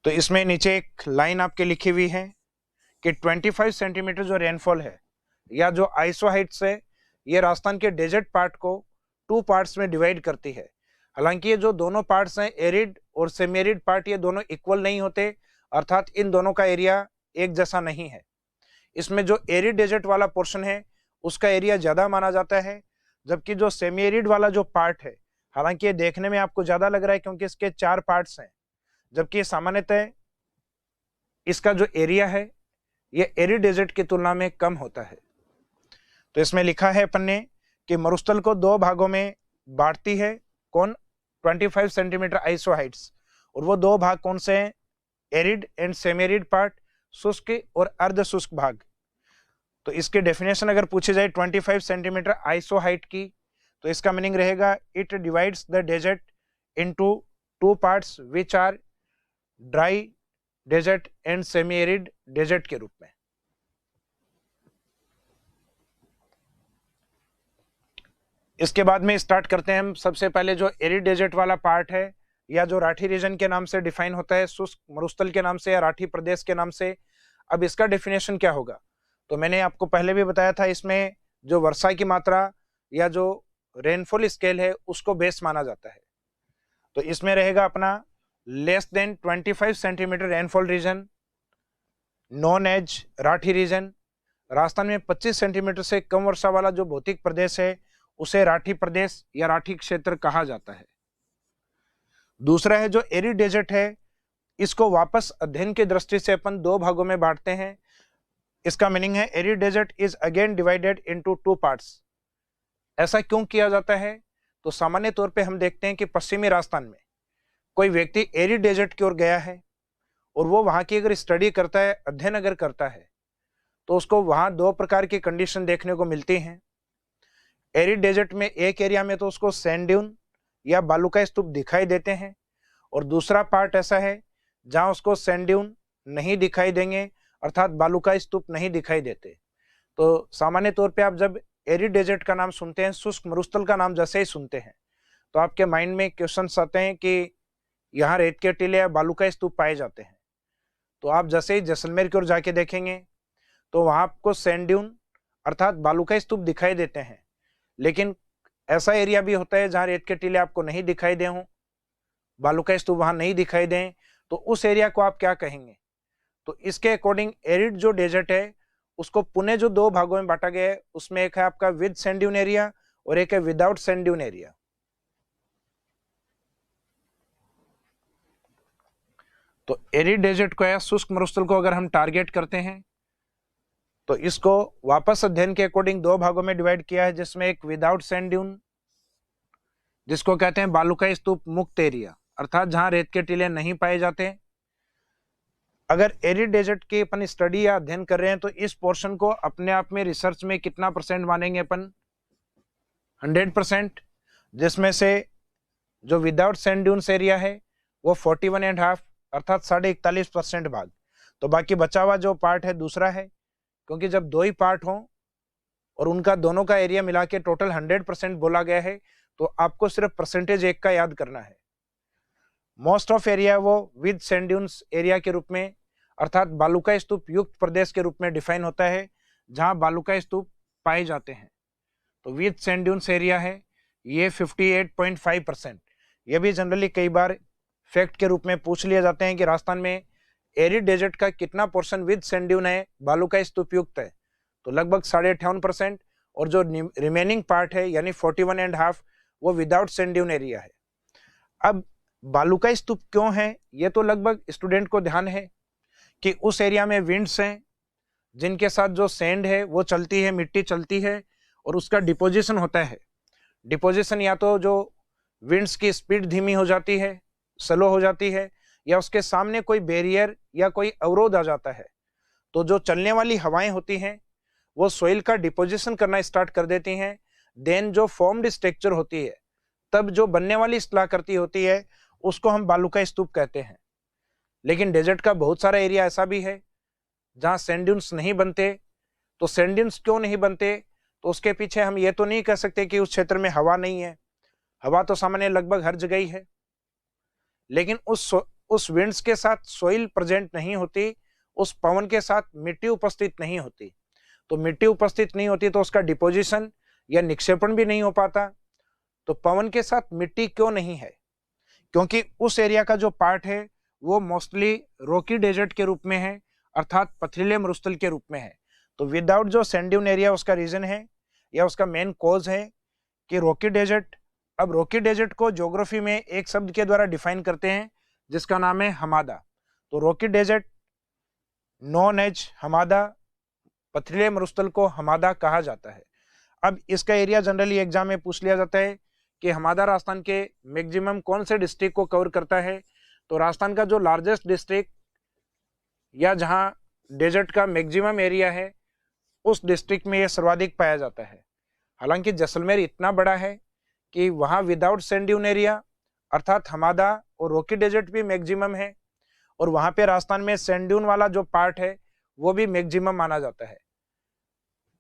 तो इसमें नीचे एक लाइन आपके लिखी हुई है कि 25 सेंटीमीटर जो रेनफॉल है या जो आइसो हाइट्स है ये राजस्थान के डेजर्ट पार्ट को टू पार्ट्स में डिवाइड करती है। हालांकि ये जो दोनों पार्ट्स हैं एरिड और सेमी एरिड पार्ट ये दोनों इक्वल नहीं होते, अर्थात इन दोनों का एरिया एक जैसा नहीं है। इसमें जो एरिड डेजर्ट वाला पोर्शन है उसका एरिया ज्यादा माना जाता है, जबकि जो सेमी एरिड वाला जो पार्ट है हालांकि ये देखने में आपको ज्यादा लग रहा है क्योंकि इसके 4 पार्ट्स हैं, जबकि सामान्यतः इसका जो एरिया है ये एरिड डेजर्ट की तुलना में कम होता है। तो इसमें लिखा है अपन ने कि मरुस्थल को 2 भागों में बांटती है कौन, 25 सेंटीमीटर आइसो हाइट्स, और वो 2 भाग कौन से हैं, arid and semi arid part, शुष्क और अर्ध शुष्क भाग। तो इसके डेफिनेशन अगर पूछी जाए 25 सेंटीमीटर आइसो हाइट की तो इसका मीनिंग रहेगा it divides the desert into 2 parts which are dry desert and semi arid desert के रूप में। इसके बाद में स्टार्ट करते हैं हम सबसे पहले जो एरिड डेजर्ट वाला पार्ट है या जो राठी रीजन के नाम से डिफाइन होता है, शुष्क मरुस्थल के नाम से या राठी प्रदेश के नाम से। अब इसका डेफिनेशन क्या होगा, तो मैंने आपको पहले भी बताया था इसमें जो वर्षा की मात्रा या जो रेनफॉल स्केल है उसको बेस माना जाता है। तो इसमें रहेगा अपना less than 25 centimetre rainfall region known as Rathi region. Rajasthan में 25 सेंटीमीटर से कम वर्षा वाला जो भौतिक प्रदेश है उसे राठी प्रदेश या राठी क्षेत्र कहा जाता है। दूसरा है जो एरिड डेजर्ट है, इसको वापस अध्ययन की दृष्टि से अपन 2 भागों में बांटते हैं। इसका मीनिंग है arid desert is again divided into 2 parts. ऐसा क्यों किया जाता है, तो सामान्य तौर पे हम देखते हैं कि पश्चिमी राजस्थान में कोई व्यक्ति एरिड डेजर्ट की ओर गया है और वो वहां की अगर स्टडी करता है, अध्ययन अगर करता है, तो उसको वहां 2 प्रकार की कंडीशन देखने को मिलती हैं। एरिड डेजर्ट में एक एरिया में तो उसको सैंड ड्यून या बालू का स्तूप दिखाई देते हैं, और दूसरा पार्ट ऐसा है जहां उसको सैंड ड्यून नहीं दिखाई देंगे, अर्थात बालू का स्तूप नहीं दिखाई देते। तो सामान्य तौर पे आप जब एरिड डेजर्ट का नाम सुनते हैं, शुष्क मरुस्थल का नाम जैसे ही सुनते हैं, तो आपके माइंड में क्वेश्चंस आते हैं कि यहाँ रेत के टीले या बालू का स्तूप पाए जाते हैं। तो आप जैसे ही जैसलमेर की ओर जाके देखेंगे तो वहां आपको सैंड ड्यून अर्थात बालू का स्तूप दिखाई देते हैं, लेकिन ऐसा एरिया भी होता है जहां रेत के टीले आपको नहीं दिखाई दे हों, बालू का स्तूप वहां नहीं दिखाई दें, तो उस एरिया को आप क्या कहेंगे। तो इसके अकॉर्डिंग एरिड जो डेजर्ट है उसको पुणे जो 2 भागों में बांटा गया है, उसमें एक है आपका विद सैंड ड्यून एरिया और एक है विदाउट सैंड ड्यून एरिया। तो एरिड डेजर्ट को या शुष्क मरुस्थल को अगर हम टारगेट करते हैं तो इसको वापस अध्ययन के अकॉर्डिंग 2 भागों में डिवाइड किया है, जिसमें एक विदाउट सैंड ड्यून जिसको कहते हैं बालू का स्तूप मुक्त एरिया, अर्थात जहां रेत के टीले नहीं पाए जाते। अगर एरिड डेजर्ट की अपन स्टडी या अध्ययन कर रहे हैं तो इस पोर्शन को अपने आप में रिसर्च में कितना % मानेंगे अपन, 100%, जिसमें से जो विदाउट सैंड ड्यून्स एरिया है वो 41.5 अर्थात 41.5% भाग। तो बाकी बचा हुआ जो पार्ट है दूसरा है, क्योंकि जब 2 ही पार्ट हों और उनका दोनों का एरिया मिला के टोटल 100% बोला गया है, तो आपको सिर्फ परसेंटेज एक का याद करना है। मोस्ट ऑफ एरिया वो विद सैंड ड्यून्स एरिया के रूप में अर्थात बालू का स्तूप युक्त प्रदेश के रूप में डिफाइन होता है, जहां बालू का स्तूप पाए जाते हैं। तो विद सैंड ड्यून्स एरिया है ये 58.5%। ये भी जनरली कई बार फैक्ट के रूप में पूछ लिया जाते हैं कि राजस्थान में एरिड डेजर्ट का कितना पोर्शन विद सैंड ड्यून है, बालुकाई स्तूप युक्त है, तो लगभग 58.5%, और जो रिमेनिंग पार्ट है यानी 41.5 वो विदाउट सैंड ड्यून एरिया है। अब बालुकाई स्तूप क्यों है, ये तो लगभग स्टूडेंट को ध्यान है कि उस एरिया में विंड्स हैं जिनके साथ जो सैंड है वो चलती है, मिट्टी चलती है और उसका डिपोजिशन होता है। डिपोजिशन या तो जो विंड्स की स्पीड धीमी हो जाती है, स्लो हो जाती है, या उसके सामने कोई बैरियर या कोई अवरोध आ जाता है, तो जो चलने वाली हवाएं होती हैं वो सोइल का डिपोजिशन करना स्टार्ट कर देती हैं। देन जो फॉर्म्ड स्ट्रक्चर होती है, तब जो बनने वाली स्थलाकृति होती है उसको हम बालुकाई स्तूप कहते हैं। लेकिन डेजर्ट का बहुत सारा एरिया ऐसा भी है जहां सैंड ड्यून्स नहीं बनते। तो सैंड ड्यून्स क्यों नहीं बनते, तो उसके पीछे हम ये तो नहीं कह सकते कि उस क्षेत्र में हवा नहीं है, हवा तो सामान्य लगभग हर जगह ही है, लेकिन उस विंड्स के साथ सोइल प्रेजेंट नहीं होती, उस पवन के साथ मिट्टी उपस्थित नहीं होती। तो मिट्टी उपस्थित नहीं होती तो उसका डिपोजिशन या निक्षेपण भी नहीं हो पाता। तो पवन के साथ मिट्टी क्यों नहीं है, क्योंकि उस एरिया का जो पार्ट है वो मोस्टली रॉकी डेजर्ट के रूप में है, अर्थात पथरीले मरुस्थल के रूप में है। तो विदाउट जो सैंड ड्यून एरिया उसका रीजन है या उसका मेन कॉज है कि रॉकी डेजर्ट। अब रॉकी डेजर्ट को ज्योग्राफी में एक शब्द के द्वारा डिफाइन करते हैं जिसका नाम है हमादा। तो Rocky desert non as Hamada, पथरीले मरुस्थल को हमादा कहा जाता है। अब इसका एरिया जनरली एग्जाम में पूछ लिया जाता है कि हमादा राजस्थान के मैक्सिमम कौन से डिस्ट्रिक्ट को कवर करता है। तो राजस्थान का जो लार्जेस्ट डिस्ट्रिक्ट या जहां डेजर्ट का मैक्सिमम एरिया है उस डिस्ट्रिक्ट में यह सर्वाधिक पाया जाता है। हालांकि जैसलमेर इतना बड़ा है कि वहां विदाउट सैंड ड्यून एरिया अर्थात हमादा और रॉकी डेजर्ट भी मैक्सिमम है, और वहां पे राजस्थान में सैंड ड्यून वाला जो पार्ट है वो भी मैक्सिमम माना जाता है।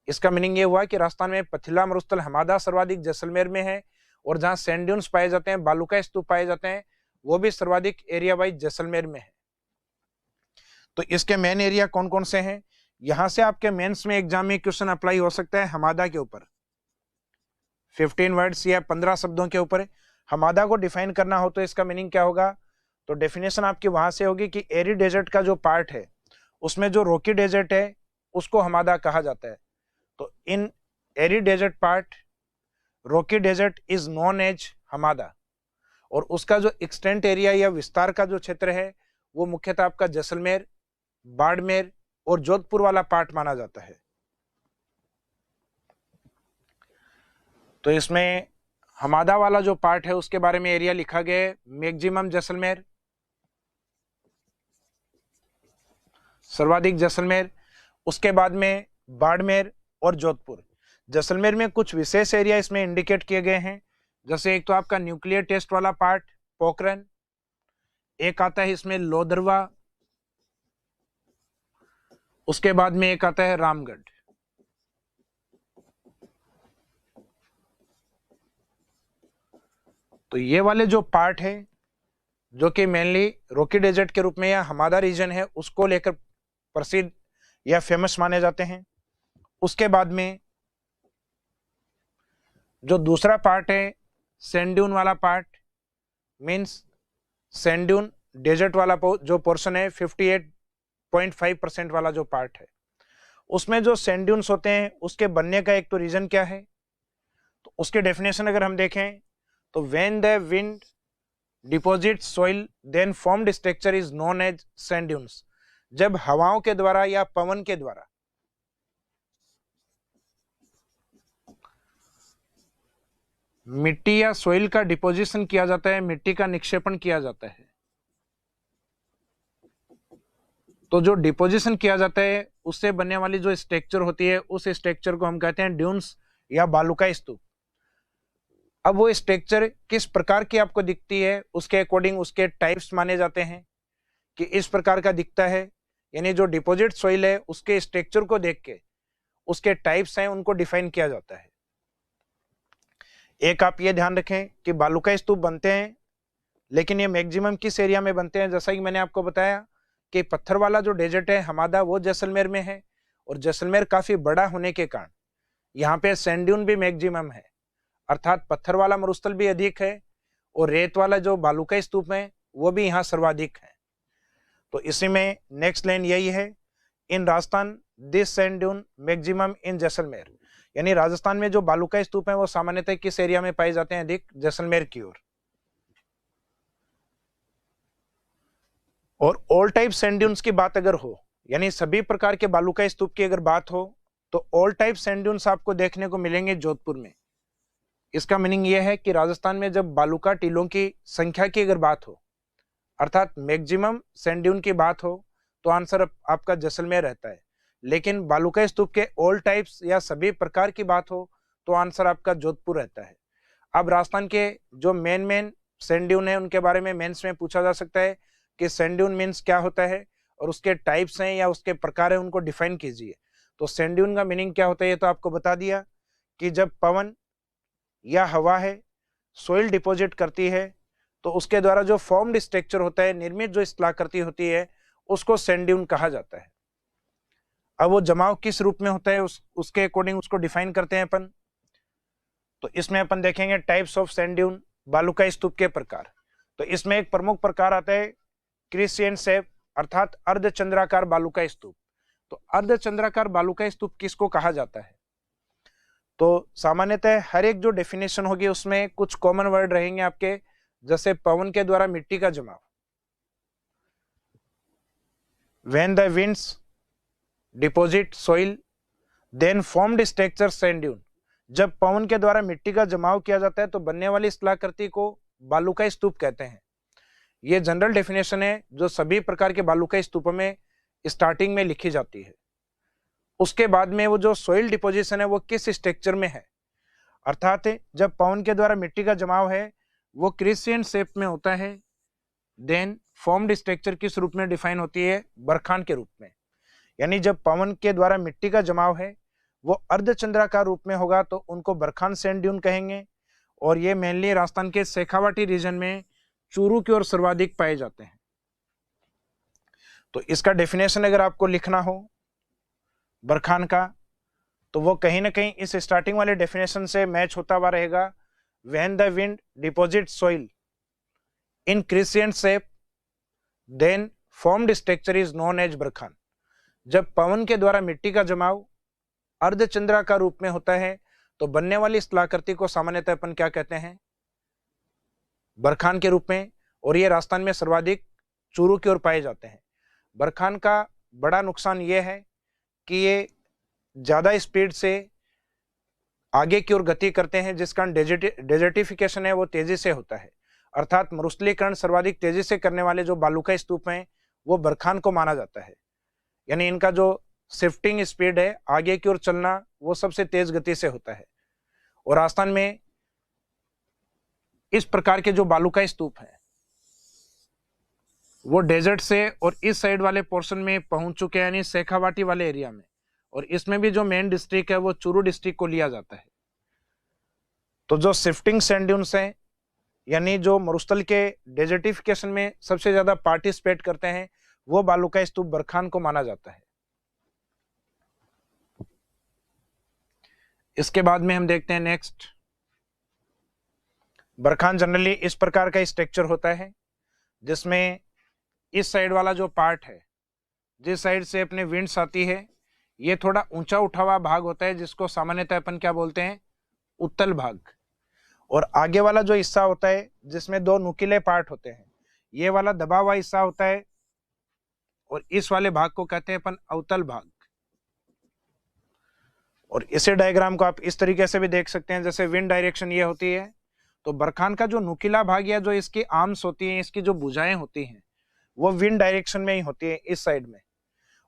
इसका मीनिंग ये हुआ कि राजस्थान में पथरीला मरुस्थल हमादा सर्वाधिक जैसलमेर में है, और जहां सैंड ड्यून्स पाए जाते हैं, बालुकाई स्तूप पाए जाते हैं, वो भी सर्वाधिक एरिया वाइज जैसलमेर में है। तो इसके मेन एरिया कौन कौन से हैं, यहां से आपके मेंस में एग्जाम में क्वेश्चन अप्लाई हो सकता है हमादा के ऊपर, 15 वर्ड्स या 15 शब्दों के ऊपर हमादा को डिफाइन करना हो तो इसका मीनिंग क्या होगा। तो डेफिनेशन आपकी वहां से होगी कि एरिड डेजर्ट का जो पार्ट है उसमें जो रॉकी डेजर्ट है उसको हमादा कहा जाता है। तो in arid desert part rocky desert is known as hamada, और उसका जो एक्सटेंट एरिया या विस्तार का जो क्षेत्र है वो मुख्यतः आपका जैसलमेर, बाड़मेर और जोधपुर वाला पार्ट माना जाता है। तो इसमें हमादा वाला जो पार्ट है उसके बारे में एरिया लिखा गया है, मैक्सिमम जैसलमेर, सर्वाधिक जैसलमेर, उसके बाद में बाड़मेर और जोधपुर। जैसलमेर में कुछ विशेष एरिया इसमें इंडिकेट किए गए हैं, जैसे एक तो आपका न्यूक्लियर टेस्ट वाला पार्ट पोखरन, एक आता है इसमें लोदरवा, उसके बाद में एक आता है रामगढ़। तो ये वाले जो पार्ट है जो कि मेनली रॉकी डेजर्ट के रूप में या हमादा रीजन है उसको लेकर प्रसिद्ध या फेमस माने जाते हैं। उसके बाद में जो दूसरा पार्ट है सैंड ड्यून वाला part, means sand dune desert वाला जो पोर्शन है 58.5% वाला जो पार्ट है, उसमें जो सैंड ड्यून्स होते हैं उसके बनने का एक तो रीजन क्या है, तो उसके डेफिनेशन अगर हम देखें तो when the wind deposit soil then formed structure is known as sand dunes. जब हवाओं के द्वारा या पवन के द्वारा मिट्टी या सोइल का डिपोजिशन किया जाता है, मिट्टी का निक्षेपण किया जाता है, तो जो डिपोजिशन किया जाता है उससे बनने वाली जो स्ट्रक्चर होती है उस स्ट्रक्चर को हम कहते हैं ड्यून्स या बालुकाई स्तूप। अब वो स्ट्रक्चर किस प्रकार की आपको दिखती है उसके अकॉर्डिंग उसके टाइप्स माने जाते हैं कि इस प्रकार का दिखता है, यानी जो डिपॉजिट सोइल है उसके स्ट्रक्चर को देख के उसके टाइप्स हैं उनको डिफाइन किया जाता है। एक आप ये ध्यान रखें कि बालुकाई स्तूप बनते हैं, लेकिन ये मैक्सिमम किस एरिया में बनते हैं, जैसा कि मैंने आपको बताया कि पत्थर वाला जो डेजर्ट है हमादा वो जैसलमेर में है, और जैसलमेर काफी बड़ा होने के कारण यहाँ पे सैंड ड्यून भी मैक्सिमम है, अर्थात पत्थर वाला मरुस्थल भी अधिक है, और रेत वाला जो बालुकाई स्तूप है वो भी यहाँ सर्वाधिक है। तो इसी में नेक्स्ट लाइन यही है, in Rajasthan this sand dune maximum in Jaisalmer, यानी राजस्थान में जो बालू का स्तूप है वो सामान्यतः किस एरिया में पाए जाते हैं अधिक, जैसलमेर की ओर। और ऑल टाइप सैंड ड्यून्स की बात अगर हो, यानी सभी प्रकार के बालू का स्तूप की अगर बात हो, तो ऑल टाइप सैंड ड्यून्स आपको देखने को मिलेंगे जोधपुर में। इसका मीनिंग यह है कि राजस्थान में जब बालू का टीलों की संख्या की अगर बात हो, अर्थात मैक्सिमम सैंड ड्यून की बात हो, तो आंसर आपका जैसलमेर रहता है। लेकिन बालू का स्तूप के ऑल टाइप्स या सभी प्रकार की बात हो, तो आंसर आपका जोधपुर रहता है। अब राजस्थान के जो मेन सैंड ड्यून है उनके बारे में मेंस में पूछा जा सकता है कि सैंड ड्यून मीन्स क्या होता है और उसके टाइप्स हैं या उसके प्रकार हैं, उनको डिफाइन कीजिए। तो सैंड ड्यून का मीनिंग क्या होता है ये तो आपको बता दिया कि जब पवन या हवा है सोइल डिपॉजिट करती है, तो उसके द्वारा जो फॉर्म्ड स्ट्रक्चर होता है, निर्मित जो स्थलाकृति होती है, उसको सैंड ड्यून कहा जाता है। अब वो जमाव किस रूप में होता है उसके अकॉर्डिंग उसको डिफाइन करते हैं अपन। तो इसमें अपन देखेंगे टाइप्स ऑफ सैंड ड्यून, बालू का स्तूप के प्रकार। तो इसमें एक प्रमुख प्रकार आता है क्रिस्चियन शेप, अर्थात अर्धचंद्राकार बालू का स्तूप। तो अर्धचंद्राकार बालू का स्तूप किसको कहा जाता है? तो सामान्यतः हर एक जो डेफिनेशन होगी उसमें कुछ कॉमन वर्ड रहेंगे आपके, जैसे पवन के द्वारा मिट्टी का जमाव, when the winds deposit soil then formed structure sand dune। जब पवन के द्वारा मिट्टी का जमाव किया जाता है तो बनने वाली स्थलाकृति को बालू का स्तूप कहते हैं। ये जनरल डेफिनेशन है जो सभी प्रकार के बालू का स्तूपों में स्टार्टिंग में लिखी जाती है। उसके बाद में वो जो सोइल डिपोजिशन है वो किस स्ट्रक्चर में है, अर्थात जब पवन के द्वारा मिट्टी का जमाव है वो क्रिस्चियन शेप में होता है, देन फॉर्म्ड स्ट्रक्चर किस रूप में डिफाइन होती है, बरखान के रूप में। यानी जब पवन के द्वारा मिट्टी का जमाव है वो अर्धचंद्राकार रूप में होगा तो उनको बरखान सैंड ड्यून कहेंगे। और ये मेनली राजस्थान के शेखावाटी रीजन में चूरू की ओर सर्वाधिक पाए जाते हैं। तो इसका डेफिनेशन अगर आपको लिखना हो बरखान का, तो वो कहीं ना कहीं इस स्टार्टिंग वाले डेफिनेशन से मैच होता हुआ रहेगा। When the wind deposits soil in crescent shape, then formed structure is known as barchan. जब पवन के द्वारा मिट्टी का जमाव अर्धचंद्राकार रूप में होता है तो बनने वाली स्थलाकृति को सामान्यतः अपन क्या कहते हैं, बरखान के रूप में। और ये राजस्थान में सर्वाधिक चूरू की ओर पाए जाते हैं। बरखान का बड़ा नुकसान ये है कि ये ज्यादा स्पीड से आगे की ओर गति करते हैं, जिसका डेजर्टिफिकेशन है वो तेजी से होता है, अर्थात मरुस्थलीकरण सर्वाधिक तेजी से करने वाले जो बालू का स्तूप हैं वो बरखान को माना जाता है। यानी इनका जो शिफ्टिंग स्पीड है, आगे की ओर चलना, वो सबसे तेज गति से होता है। और राजस्थान में इस प्रकार के जो बालू का स्तूप है वो डेजर्ट से और इस साइड वाले पोर्शन में पहुंच चुके हैं, यानी शेखावाटी वाले एरिया में। और इसमें भी जो मेन डिस्ट्रिक्ट है वो चूरू डिस्ट्रिक्ट को लिया जाता है। तो जो शिफ्टिंग सैंड ड्यून्स हैं, यानी जो मरुस्थल के डेजर्टिफिकेशन में सबसे ज्यादा पार्टिसिपेट करते हैं, वो बालू का स्तूप बरखान को माना जाता है। इसके बाद में हम देखते हैं नेक्स्ट, बरखान जनरली इस प्रकार का स्ट्रक्चर होता है जिसमें इस साइड वाला जो पार्ट है, जिस साइड से अपने विंड्स आती है, ये थोड़ा ऊंचा उठा हुआ भाग होता है जिसको सामान्यतः अपन क्या बोलते हैं, उत्तल भाग। और आगे वाला जो हिस्सा होता है जिसमें दो नुकीले पार्ट होते हैं, ये वाला दबा हुआ हिस्सा होता है और इस वाले भाग को कहते हैं अपन अवतल भाग। और इसे डायग्राम को आप इस तरीके से भी देख सकते हैं, जैसे विंड डायरेक्शन ये होती है, तो बरखान का जो नुकीला भाग या जो इसकी आर्म्स होती हैं, इसकी जो भुजाएं होती हैं, वो विंड डायरेक्शन में ही होती है इस साइड में।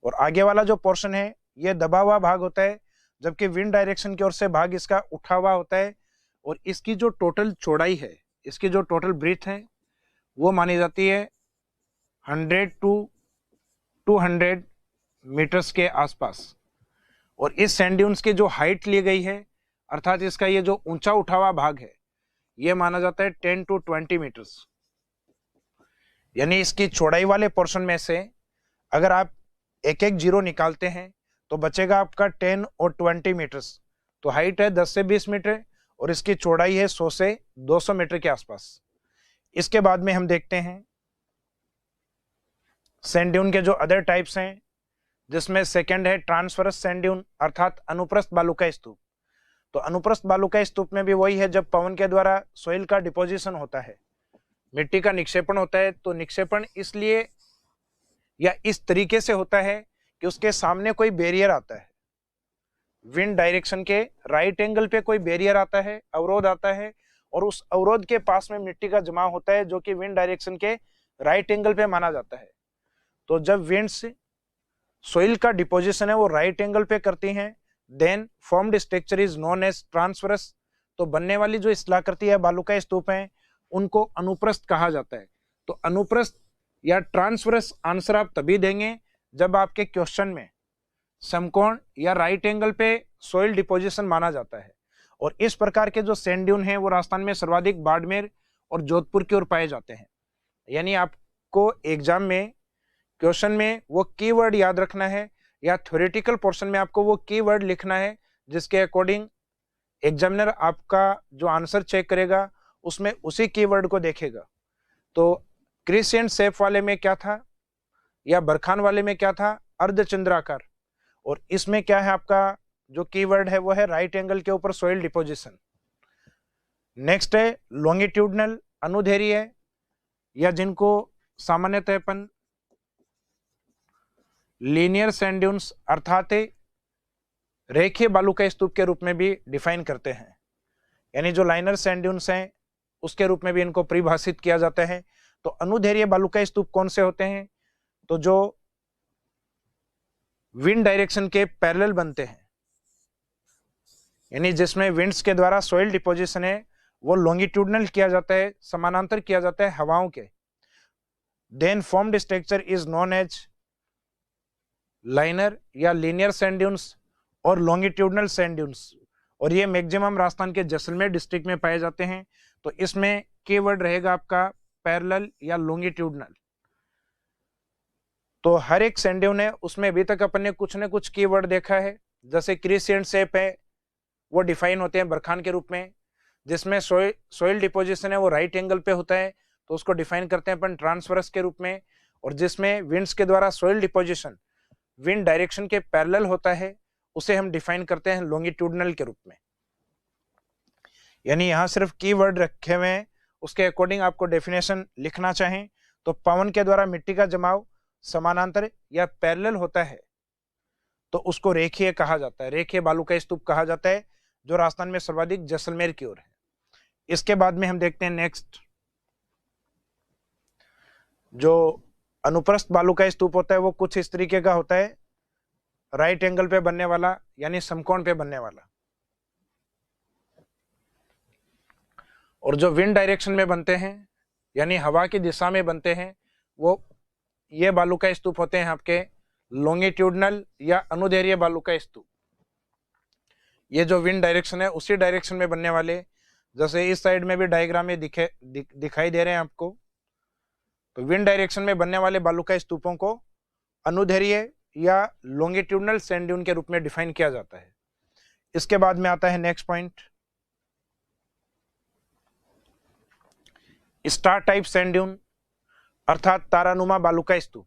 और आगे वाला जो पोर्शन है ये दबा हुआ भाग होता है, जबकि विंड डायरेक्शन की ओर से भाग इसका उठा हुआ होता है। और इसकी जो टोटल चौड़ाई है, इसकी जो टोटल ब्रीथ है, वो मानी जाती है 100 to 200 मीटर्स के आसपास। और इस सैंड ड्यून्स की जो हाइट ली गई है, अर्थात इसका ये जो ऊंचा उठा हुआ भाग है, ये माना जाता है 10 to 20 मीटर्स। यानी इसकी चौड़ाई वाले पोर्शन में से अगर आप एक एक जीरो निकालते हैं तो बचेगा आपका 10 और 20 मीटर्स। तो हाइट है 10 से 20 मीटर और इसकी चौड़ाई है 100 से 200 मीटर के आसपास। इसके बाद में हम देखते हैं सैंड ड्यून के जो अदर टाइप्स हैं, जिसमें सेकंड है ट्रांसवर्स सैंड ड्यून अर्थात अनुप्रस्थ बालू का स्तूप। तो अनुप्रस्थ बालू का स्तूप में भी वही है, जब पवन के द्वारा सोइल का डिपोजिशन होता है, मिट्टी का निक्षेपण होता है, तो निक्षेपण इसलिए या इस तरीके से होता है कि उसके सामने कोई बैरियर आता है, विंड डायरेक्शन के राइट एंगल पे कोई बैरियर आता है, अवरोध आता है, और उस अवरोध के पास में मिट्टी का जमाव होता है जो कि विंड डायरेक्शन के राइट एंगल पे माना जाता है। तो जब विंड से सोइल का डिपोजिशन है वो राइट एंगल पे करती हैं, then formed structure is known as transverse. तो बनने वाली जो स्थलाकृति है बालू का स्तूप है उनको अनुप्रस्थ कहा जाता है। तो अनुप्रस्थ या ट्रांसवर्स आंसर आप तभी देंगे जब आपके क्वेश्चन में समकोण या राइट एंगल पे सोइल डिपोजिशन माना जाता है। और इस प्रकार के जो सैंड ड्यून हैं वो राजस्थान में सर्वाधिक बाड़मेर और जोधपुर की ओर पाए जाते हैं। यानी आपको एग्जाम में क्वेश्चन में वो कीवर्ड याद रखना है या थ्योरेटिकल पोर्शन में आपको वो कीवर्ड लिखना है जिसके अकॉर्डिंग एग्जामिनर आपका जो आंसर चेक करेगा उसमें उसी कीवर्ड को देखेगा। तो क्रिसेंट शेप वाले में क्या था या बरखान वाले में क्या था, अर्धचंद्राकार, और इसमें क्या है आपका जो कीवर्ड है वो है राइट एंगल के ऊपर सोइल डिपोजिशन। नेक्स्ट है लॉन्गिट्यूडनल अनुदैर्घ्य या जिनको सामान्यतः अपन लीनियर सैंड ड्यून्स अर्थात रेखीय बालू का स्तूप के रूप में भी डिफाइन करते हैं। यानी जो लाइनर सैंड ड्यून्स हैं उसके रूप में भी इनको परिभाषित किया जाता है। तो अनुदैर्घ्य बालू का स्तूप कौन से होते हैं, तो जो विंड डायरेक्शन के पैरेलल बनते हैं, यानी जिसमें विंड्स के द्वारा सोइल डिपोजिशन है वो लॉन्गिट्यूडनल किया जाता है, समानांतर किया जाता है हवाओं के। Then formed structure is known as liner या लीनियर सैंड ड्यून्स और लॉन्गिट्यूडनल सैंड ड्यून्स, और ये मैक्सिमम राजस्थान के जैसलमेर डिस्ट्रिक्ट में पाए जाते हैं। तो इसमें कीवर्ड रहेगा आपका पैरेलल या लॉन्गिट्यूडनल। तो हर एक सैंड ड्यून है उसमें अभी तक अपन ने कुछ न कुछ कीवर्ड देखा है, जैसे क्रिसेंट शेप है वो डिफाइन होते हैं बरखान के रूप में, जिसमें सोइल डिपोजिशन है वो राइट एंगल पे होता है तो उसको डिफाइन करते हैं अपन ट्रांसवर्स के रूप में, और जिसमें विंड्स के द्वारा सोइल डिपोजिशन विंड डायरेक्शन के पैरेलल होता है उसे हम डिफाइन करते हैं लॉन्गिट्यूडनल के रूप में। यानी यहाँ सिर्फ कीवर्ड रखे हुए हैं, उसके अकॉर्डिंग आपको डेफिनेशन लिखना चाहें तो पवन के द्वारा मिट्टी का जमाव समानांतर या पैरेलल होता है तो उसको रेखीय कहा जाता है, रेखीय बालू का स्तूप कहा जाता है, जो राजस्थान में सर्वाधिक जैसलमेर की ओर है। इसके बाद में हम देखते हैं नेक्स्ट, जो अनुप्रस्थ बालू का स्तूप होता है वो कुछ इस तरीके का होता है, राइट एंगल पे बनने वाला यानी समकोण पे बनने वाला, और जो विंड डायरेक्शन में बनते हैं यानी हवा की दिशा में बनते हैं वो ये बालू का स्तूप होते हैं आपके लॉन्गिट्यूडनल या अनुदैर्घ्य बालू का स्तूप। ये जो विंड डायरेक्शन है उसी डायरेक्शन में बनने वाले, जैसे इस साइड में भी डायग्राम में दिखाई दे रहे हैं आपको, तो विंड डायरेक्शन में बनने वाले बालू का स्तूपों को अनुदैर्घ्य या लॉन्गिट्यूडनल सैंड ड्यून के रूप में डिफाइन किया जाता है। इसके बाद में आता है next point, star type sand dune अर्थात तारानुमा बालू का स्तूप।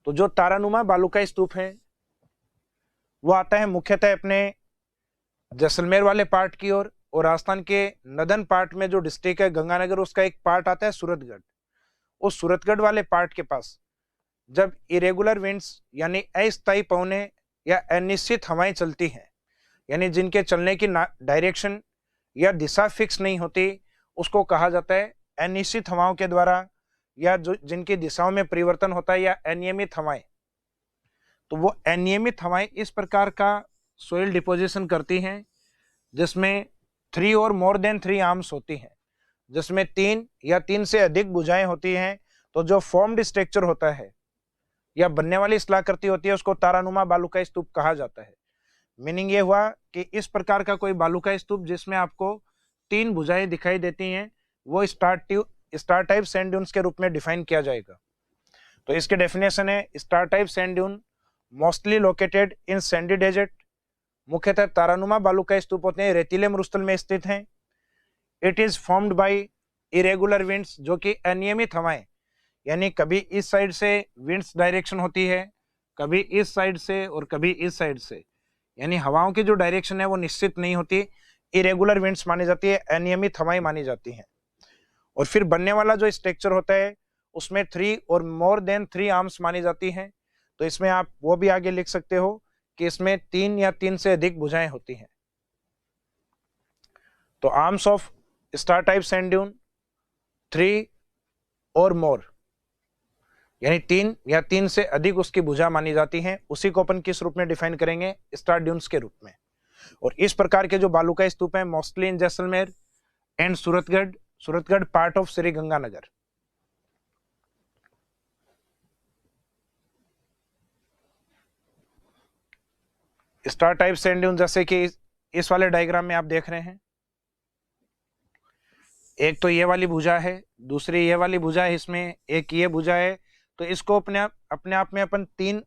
तो जो तारानुमा बालू का स्तूप है वो आता है मुख्यतः अपने जैसलमेर वाले पार्ट की ओर, और राजस्थान के नदन पार्ट में जो डिस्ट्रिक्ट है गंगानगर उसका एक पार्ट आता है सूरतगढ़। उस सूरतगढ़ वाले पार्ट के पास जब इरेगुलर विंड्स यानी अस्थायी पवनें या अनिश्चित हवाएं चलती हैं, यानी जिनके चलने की डायरेक्शन या दिशा फिक्स नहीं होती, उसको कहा जाता है अनिश्चित हवाओं के द्वारा, या जो जिनकी दिशाओं में परिवर्तन होता है, या अनियमित हवाएं। तो वो अनियमित हवाएं इस प्रकार का सोइल डिपोजिशन करती हैं जिसमें 3 और मोर देन 3 आर्म्स होती हैं, जिसमें 3 या 3 से अधिक भुजाएं होती हैं। तो जो फॉर्म्ड स्ट्रक्चर होता है या बनने वाली स्थलाकृति होती है उसको तारानुमा बालू का स्तूप कहा जाता है। मीनिंग ये हुआ कि इस प्रकार का कोई बालू का स्तूप जिसमें आपको 3 भुजाएं दिखाई देती हैं वो स्टार टाइप सैंड ड्यून्स के रूप में डिफाइन किया जाएगा। तो इसके डेफिनेशन है, star type sand dune mostly located in sandy desert, मुख्यतः तारानुमा बालू का स्तूप होते हैं रेतीले मरुस्थल में स्थित हैं। It is formed by irregular winds, जो कि अनियमित हवाएं यानी कभी इस साइड से विंड्स डायरेक्शन होती है, कभी इस साइड से और कभी इस साइड से, यानी हवाओं की जो डायरेक्शन है वो निश्चित नहीं होती, इरेगुलर विंड्स मानी जाती है, अनियमित हवाएं मानी जाती हैं। और फिर बनने वाला जो स्ट्रक्चर होता है उसमें 3 और मोर देन 3 आर्म्स मानी जाती हैं। तो इसमें आप वो भी आगे लिख सकते हो कि इसमें 3 या 3 से अधिक भुजाएं होती हैं। तो arms of star type sand dune 3 और मोर, यानी 3 या 3 से अधिक उसकी भुजा मानी जाती हैं। उसी को अपन किस रूप में डिफाइन करेंगे? स्टार ड्यून्स के रूप में। और इस प्रकार के जो बालू स्तूप हैं mostly in Jaisalmer and Suratgarh part of Shri Ganganagar. Star type sand dune जैसे कि इस वाले डायग्राम में आप देख रहे हैं, एक तो ये वाली भुजा है, दूसरी ये वाली भुजा है, इसमें एक ये भुजा है। तो इसको अपने आप में अपन 3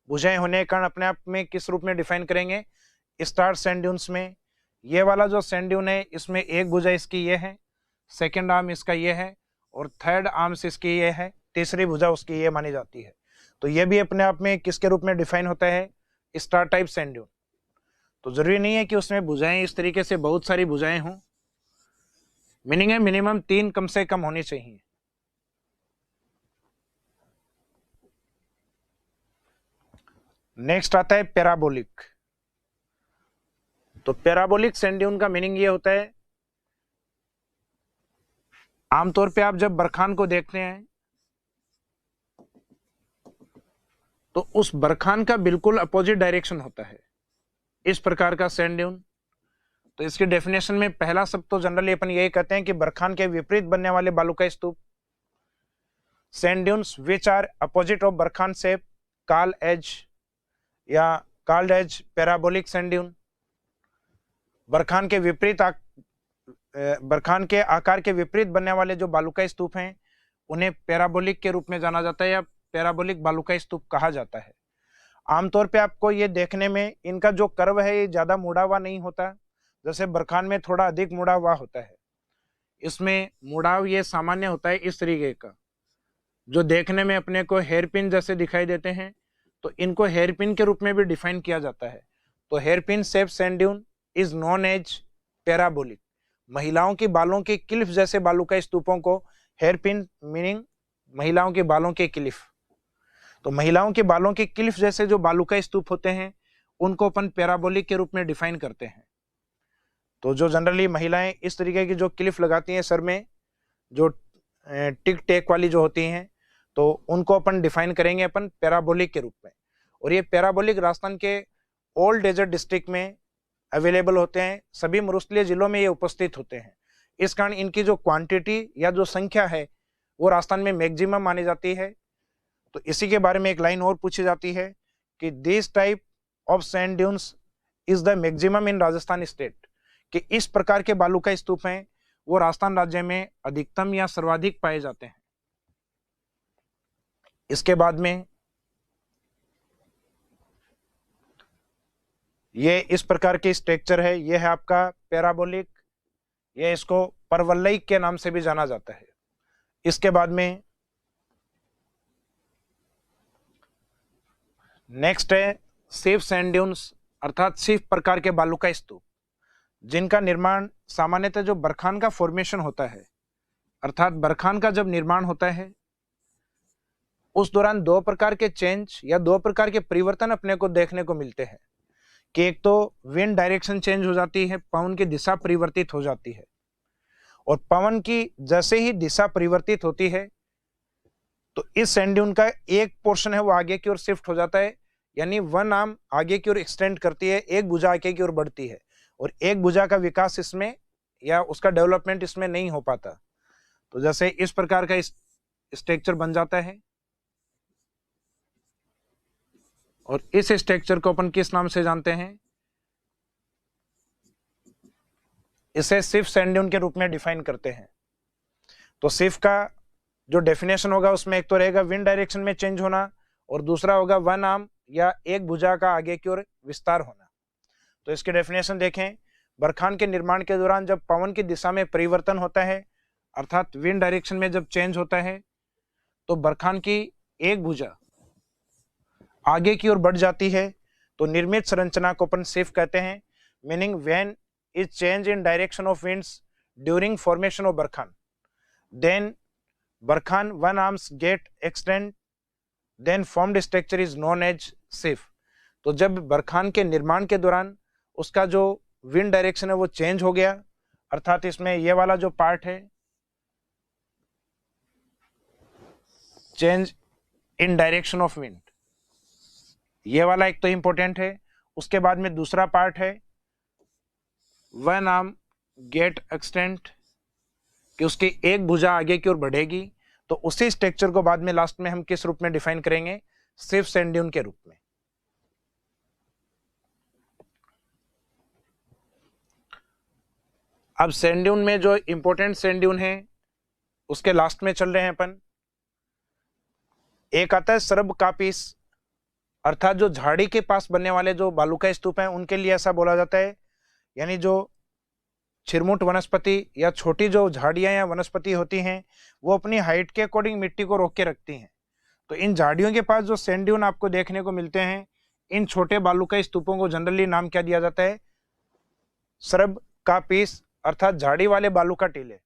भुजाएं होने के कारण अपने आप में किस रूप में डिफाइन करेंगे? स्टार सैंड ड्यून्स में। ये वाला जो सैंड ड्यून है इसमें एक भुजा इसकी ये है, सेकेंड आर्म इसका ये है और थर्ड आर्म्स इसकी ये है, तीसरी भुजा उसकी ये मानी जाती है। तो ये भी अपने आप में किसके रूप में डिफाइन होता है? Star type sand dune. तो जरूरी नहीं है कि उसमें भुजाएं इस तरीके से बहुत सारी भुजाएं हों, मीनिंग है मिनिमम 3 कम से कम होनी चाहिए। नेक्स्ट आता है पैराबोलिक। तो पैराबोलिक सैंड ड्यून का मीनिंग ये होता है, आमतौर पे आप जब बरखान को देखते हैं तो उस बरखान का बिल्कुल अपोजिट डायरेक्शन होता है इस प्रकार का सैंड ड्यून। तो इसकी डेफिनेशन में पहला सब तो जनरली अपन यही कहते हैं कि बरखान के विपरीत बनने वाले बालू का स्तूप, sand dunes which are opposite of barchan shape called as parabolic sand dune. Barchan के आकार के विपरीत बनने वाले जो बालू का स्तूप हैं उन्हें पैराबोलिक के रूप में जाना जाता है या पैराबोलिक बालू का स्तूप कहा जाता है। आमतौर पे आपको ये देखने में इनका जो कर्व है ये ज्यादा मुड़ा हुआ नहीं होता, जैसे बरखान में थोड़ा अधिक मुड़ा हुआ होता है। इसमें मुड़ाव ये सामान्य होता है इस तरीके का, जो देखने में अपने को हेयरपिन जैसे दिखाई देते हैं, तो इनको हेयरपिन के रूप में भी डिफाइन किया जाता है। तो hairpin shape sand dune is known as parabolic. महिलाओं की बालों के क्लिफ जैसे बालू का स्तूपों को हेयरपिन मीनिंग महिलाओं के बालों के क्लिफ, तो महिलाओं के बालों के क्लिफ जैसे जो बालू का स्तूप होते हैं उनको अपन पैराबोलिक के रूप में डिफाइन करते हैं। तो जो जनरली महिलाएं इस तरीके की जो क्लिफ लगाती हैं सर में, जो टिक टेक वाली जो होती हैं, तो उनको अपन डिफाइन करेंगे अपन पैराबोलिक के रूप में। और ये पैराबोलिक राजस्थान के ऑल डेजर्ट डिस्ट्रिक्ट में अवेलेबल होते हैं, सभी मरुस्थलीय जिलों में ये उपस्थित होते हैं। इस कारण इनकी जो क्वांटिटी या जो संख्या है वो राजस्थान में मैक्सिमम मानी जाती है। तो इसी के बारे में एक लाइन और पूछी जाती है कि this type of sand dunes is the maximum in Rajasthan state, कि इस प्रकार के बालू का स्तूप हैं वो राजस्थान राज्य में अधिकतम या सर्वाधिक पाए जाते हैं। इसके बाद में ये इस प्रकार की स्ट्रक्चर है, ये है आपका पैराबोलिक, ये इसको परवलयिक के नाम से भी जाना जाता है। इसके बाद में नेक्स्ट है सिर्फ सैंड ड्यून्स, अर्थात सिर्फ प्रकार के बालू का स्तूप, जिनका निर्माण सामान्यतः जो बरखान का फॉर्मेशन होता है, अर्थात बरखान का जब निर्माण होता है उस दौरान 2 प्रकार के चेंज या 2 प्रकार के परिवर्तन अपने को देखने को मिलते हैं कि एक तो विंड डायरेक्शन चेंज हो जाती है, पवन की दिशा परिवर्तित हो जाती है, और पवन की जैसे ही दिशा परिवर्तित होती है तो इस सैंड ड्यून का एक पोर्शन है वो आगे की ओर शिफ्ट हो जाता है, यानी वन आर्म आगे की ओर एक्सटेंड करती है, एक भुजा आगे की ओर बढ़ती है, और एक भुजा का विकास इसमें या उसका डेवलपमेंट इसमें नहीं हो पाता। तो जैसे इस प्रकार का स्ट्रक्चर बन जाता है, और इस स्ट्रक्चर को अपन किस नाम से जानते हैं? इसे सिर्फ सैंड ड्यून के रूप में डिफाइन करते हैं। तो सिर्फ का जो डेफिनेशन होगा उसमें एक तो रहेगा विंड डायरेक्शन में चेंज होना, और दूसरा होगा वन आर्म या एक भुजा का आगे की ओर विस्तार होना। तो इसकी डेफिनेशन देखें, बरखान के निर्माण के दौरान जब पवन की दिशा में परिवर्तन होता है, अर्थात विंड डायरेक्शन में जब चेंज होता है, तो बरखान की एक भुजा आगे की ओर बढ़ जाती है तो निर्मित संरचना को अपन शिफ्ट कहते हैं, meaning when is change in direction of winds during formation of barchan, then barchan one arms get extend, then formed structure is known as shift. तो जब बरखान के निर्माण के दौरान उसका जो विंड डायरेक्शन है वो चेंज हो गया, अर्थात इसमें ये वाला जो पार्ट है change in direction of wind, ये वाला एक तो इंपॉर्टेंट है। उसके बाद में दूसरा पार्ट है वन आर्म गेट एक्सटेंड, कि उसकी एक भुजा आगे की ओर बढ़ेगी। तो उसी स्ट्रक्चर को बाद में लास्ट में हम किस रूप में डिफाइन करेंगे, शिफ्ट सैंड ड्यून के रूप में। अब सैंड ड्यून में जो इंपॉर्टेंट सैंड ड्यून है उसके लास्ट में चल रहे हैं अपन। एक आता है सरब कापिस, अर्थात जो झाड़ी के पास बनने वाले जो बालू का स्तूप हैं उनके लिए ऐसा बोला जाता है, यानी जो छिरमुट वनस्पति या छोटी जो झाड़ियां या वनस्पति होती हैं वो अपनी हाइट के अकॉर्डिंग मिट्टी को रोक के रखती हैं। तो इन झाड़ियों के पास जो सैंड ड्यून आपको देखने को मिलते हैं, इन छोटे बालू का स्तूपों को जनरली नाम क्या दिया जाता है, सरब का पीस, अर्थात झाड़ी वाले बालू का टीले।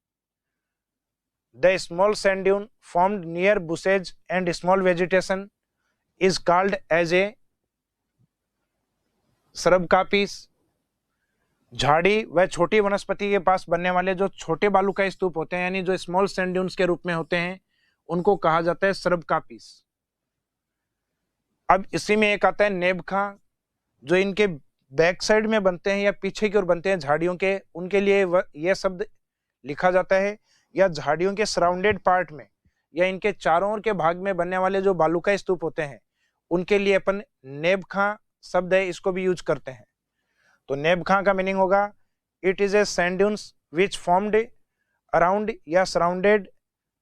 The small sand dune formed near bushes and small vegetation is called as a shrub का पीस। झाड़ी व छोटी वनस्पति के पास बनने वाले जो छोटे बालू का स्तूप होते हैं, यानी जो स्मॉल सैंड ड्यून्स के रूप में होते हैं, उनको कहा जाता है सरब का पीस। अब इसी में एक आता है नेबखा, जो इनके बैक साइड में बनते हैं या पीछे की ओर बनते हैं झाड़ियों के, उनके लिए यह शब्द लिखा जाता है। या झाड़ियों के सराउंडेड पार्ट में या इनके चारों ओर के भाग में बनने वाले जो बालू का स्तूप होते हैं उनके लिए अपन नेबखा शब्द है इसको भी यूज करते हैं। तो नेबखा का मीनिंग होगा it is a sand dunes which formed around या सराउंडेड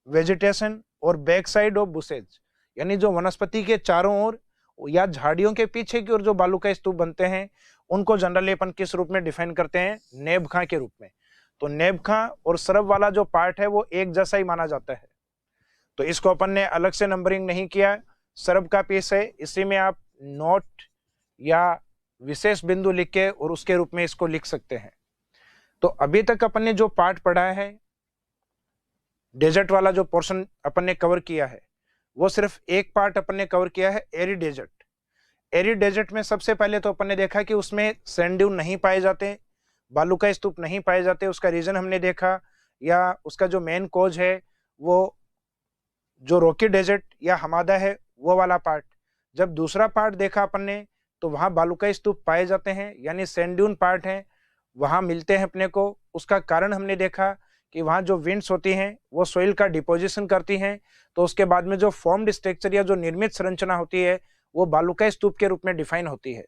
वेजिटेशन और बैक साइड ऑफ बुशेज, यानी जो वनस्पति के चारों ओर या झाड़ियों के पीछे की ओर जो बालू का स्तूप बनते हैं उनको जनरली अपन किस रूप में डिफाइन करते हैं, नेबखा के रूप में। तो नेबखा और सरब वाला जो पार्ट है वो एक जैसा ही माना जाता है, तो इसको अपन ने अलग से नंबरिंग नहीं किया। सरब का पीस है, इसी में आप नोट या विशेष बिंदु लिख के और उसके रूप में इसको लिख सकते हैं। तो अभी तक अपन ने जो पार्ट पढ़ा है, डेजर्ट वाला जो पोर्शन अपन ने कवर किया है, वो सिर्फ एक पार्ट अपन ने कवर किया है, एरिड डेजर्ट। एरिड डेजर्ट में सबसे पहले तो अपन ने देखा कि उसमें सैंड ड्यून नहीं पाए जाते, बालू का स्तूप नहीं पाए जाते। उसका रीजन हमने देखा, या उसका जो मेन कॉज है वो जो रॉकी डेजर्ट या हमादा है वो वाला पार्ट। जब दूसरा पार्ट देखा अपन ने तो वहां बालू का स्तूप पाए जाते हैं, यानी सैंड ड्यून पार्ट है वहां मिलते हैं अपने को। उसका कारण हमने देखा कि वहां जो विंड्स होती हैं वो सोइल का डिपोजिशन करती हैं, तो उसके बाद में जो फॉर्म्ड स्ट्रक्चर या जो निर्मित संरचना होती है वो बालू का स्तूप के रूप में डिफाइन होती है।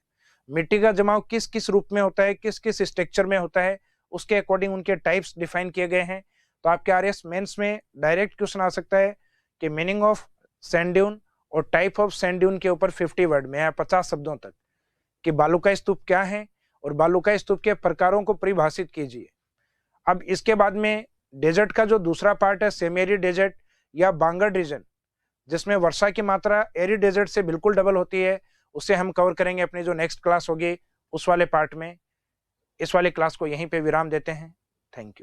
मिट्टी का जमाव किस किस रूप में होता है, किस किस स्ट्रक्चर में होता है, उसके अकॉर्डिंग उनके टाइप्स डिफाइन किए गए हैं। तो आपके आरएस मेंस में डायरेक्ट क्वेश्चन आ सकता है कि मीनिंग ऑफ सैंड ड्यून और टाइप ऑफ सैंड ड्यून के ऊपर 50 वर्ड में या 50 शब्दों तक कि बालू का स्तूप क्या है और बालू का स्तूप के प्रकारों को परिभाषित कीजिए। अब इसके बाद में डेजर्ट का जो दूसरा पार्ट है, सेमी एरिड डेजर्ट या बांगर्ड रीजन, जिसमें वर्षा की मात्रा एरिड डेजर्ट से बिल्कुल डबल होती है, उसे हम कवर करेंगे अपनी जो नेक्स्ट क्लास होगी उस वाले पार्ट में। इस वाले क्लास को यहीं पे विराम देते हैं। Thank you.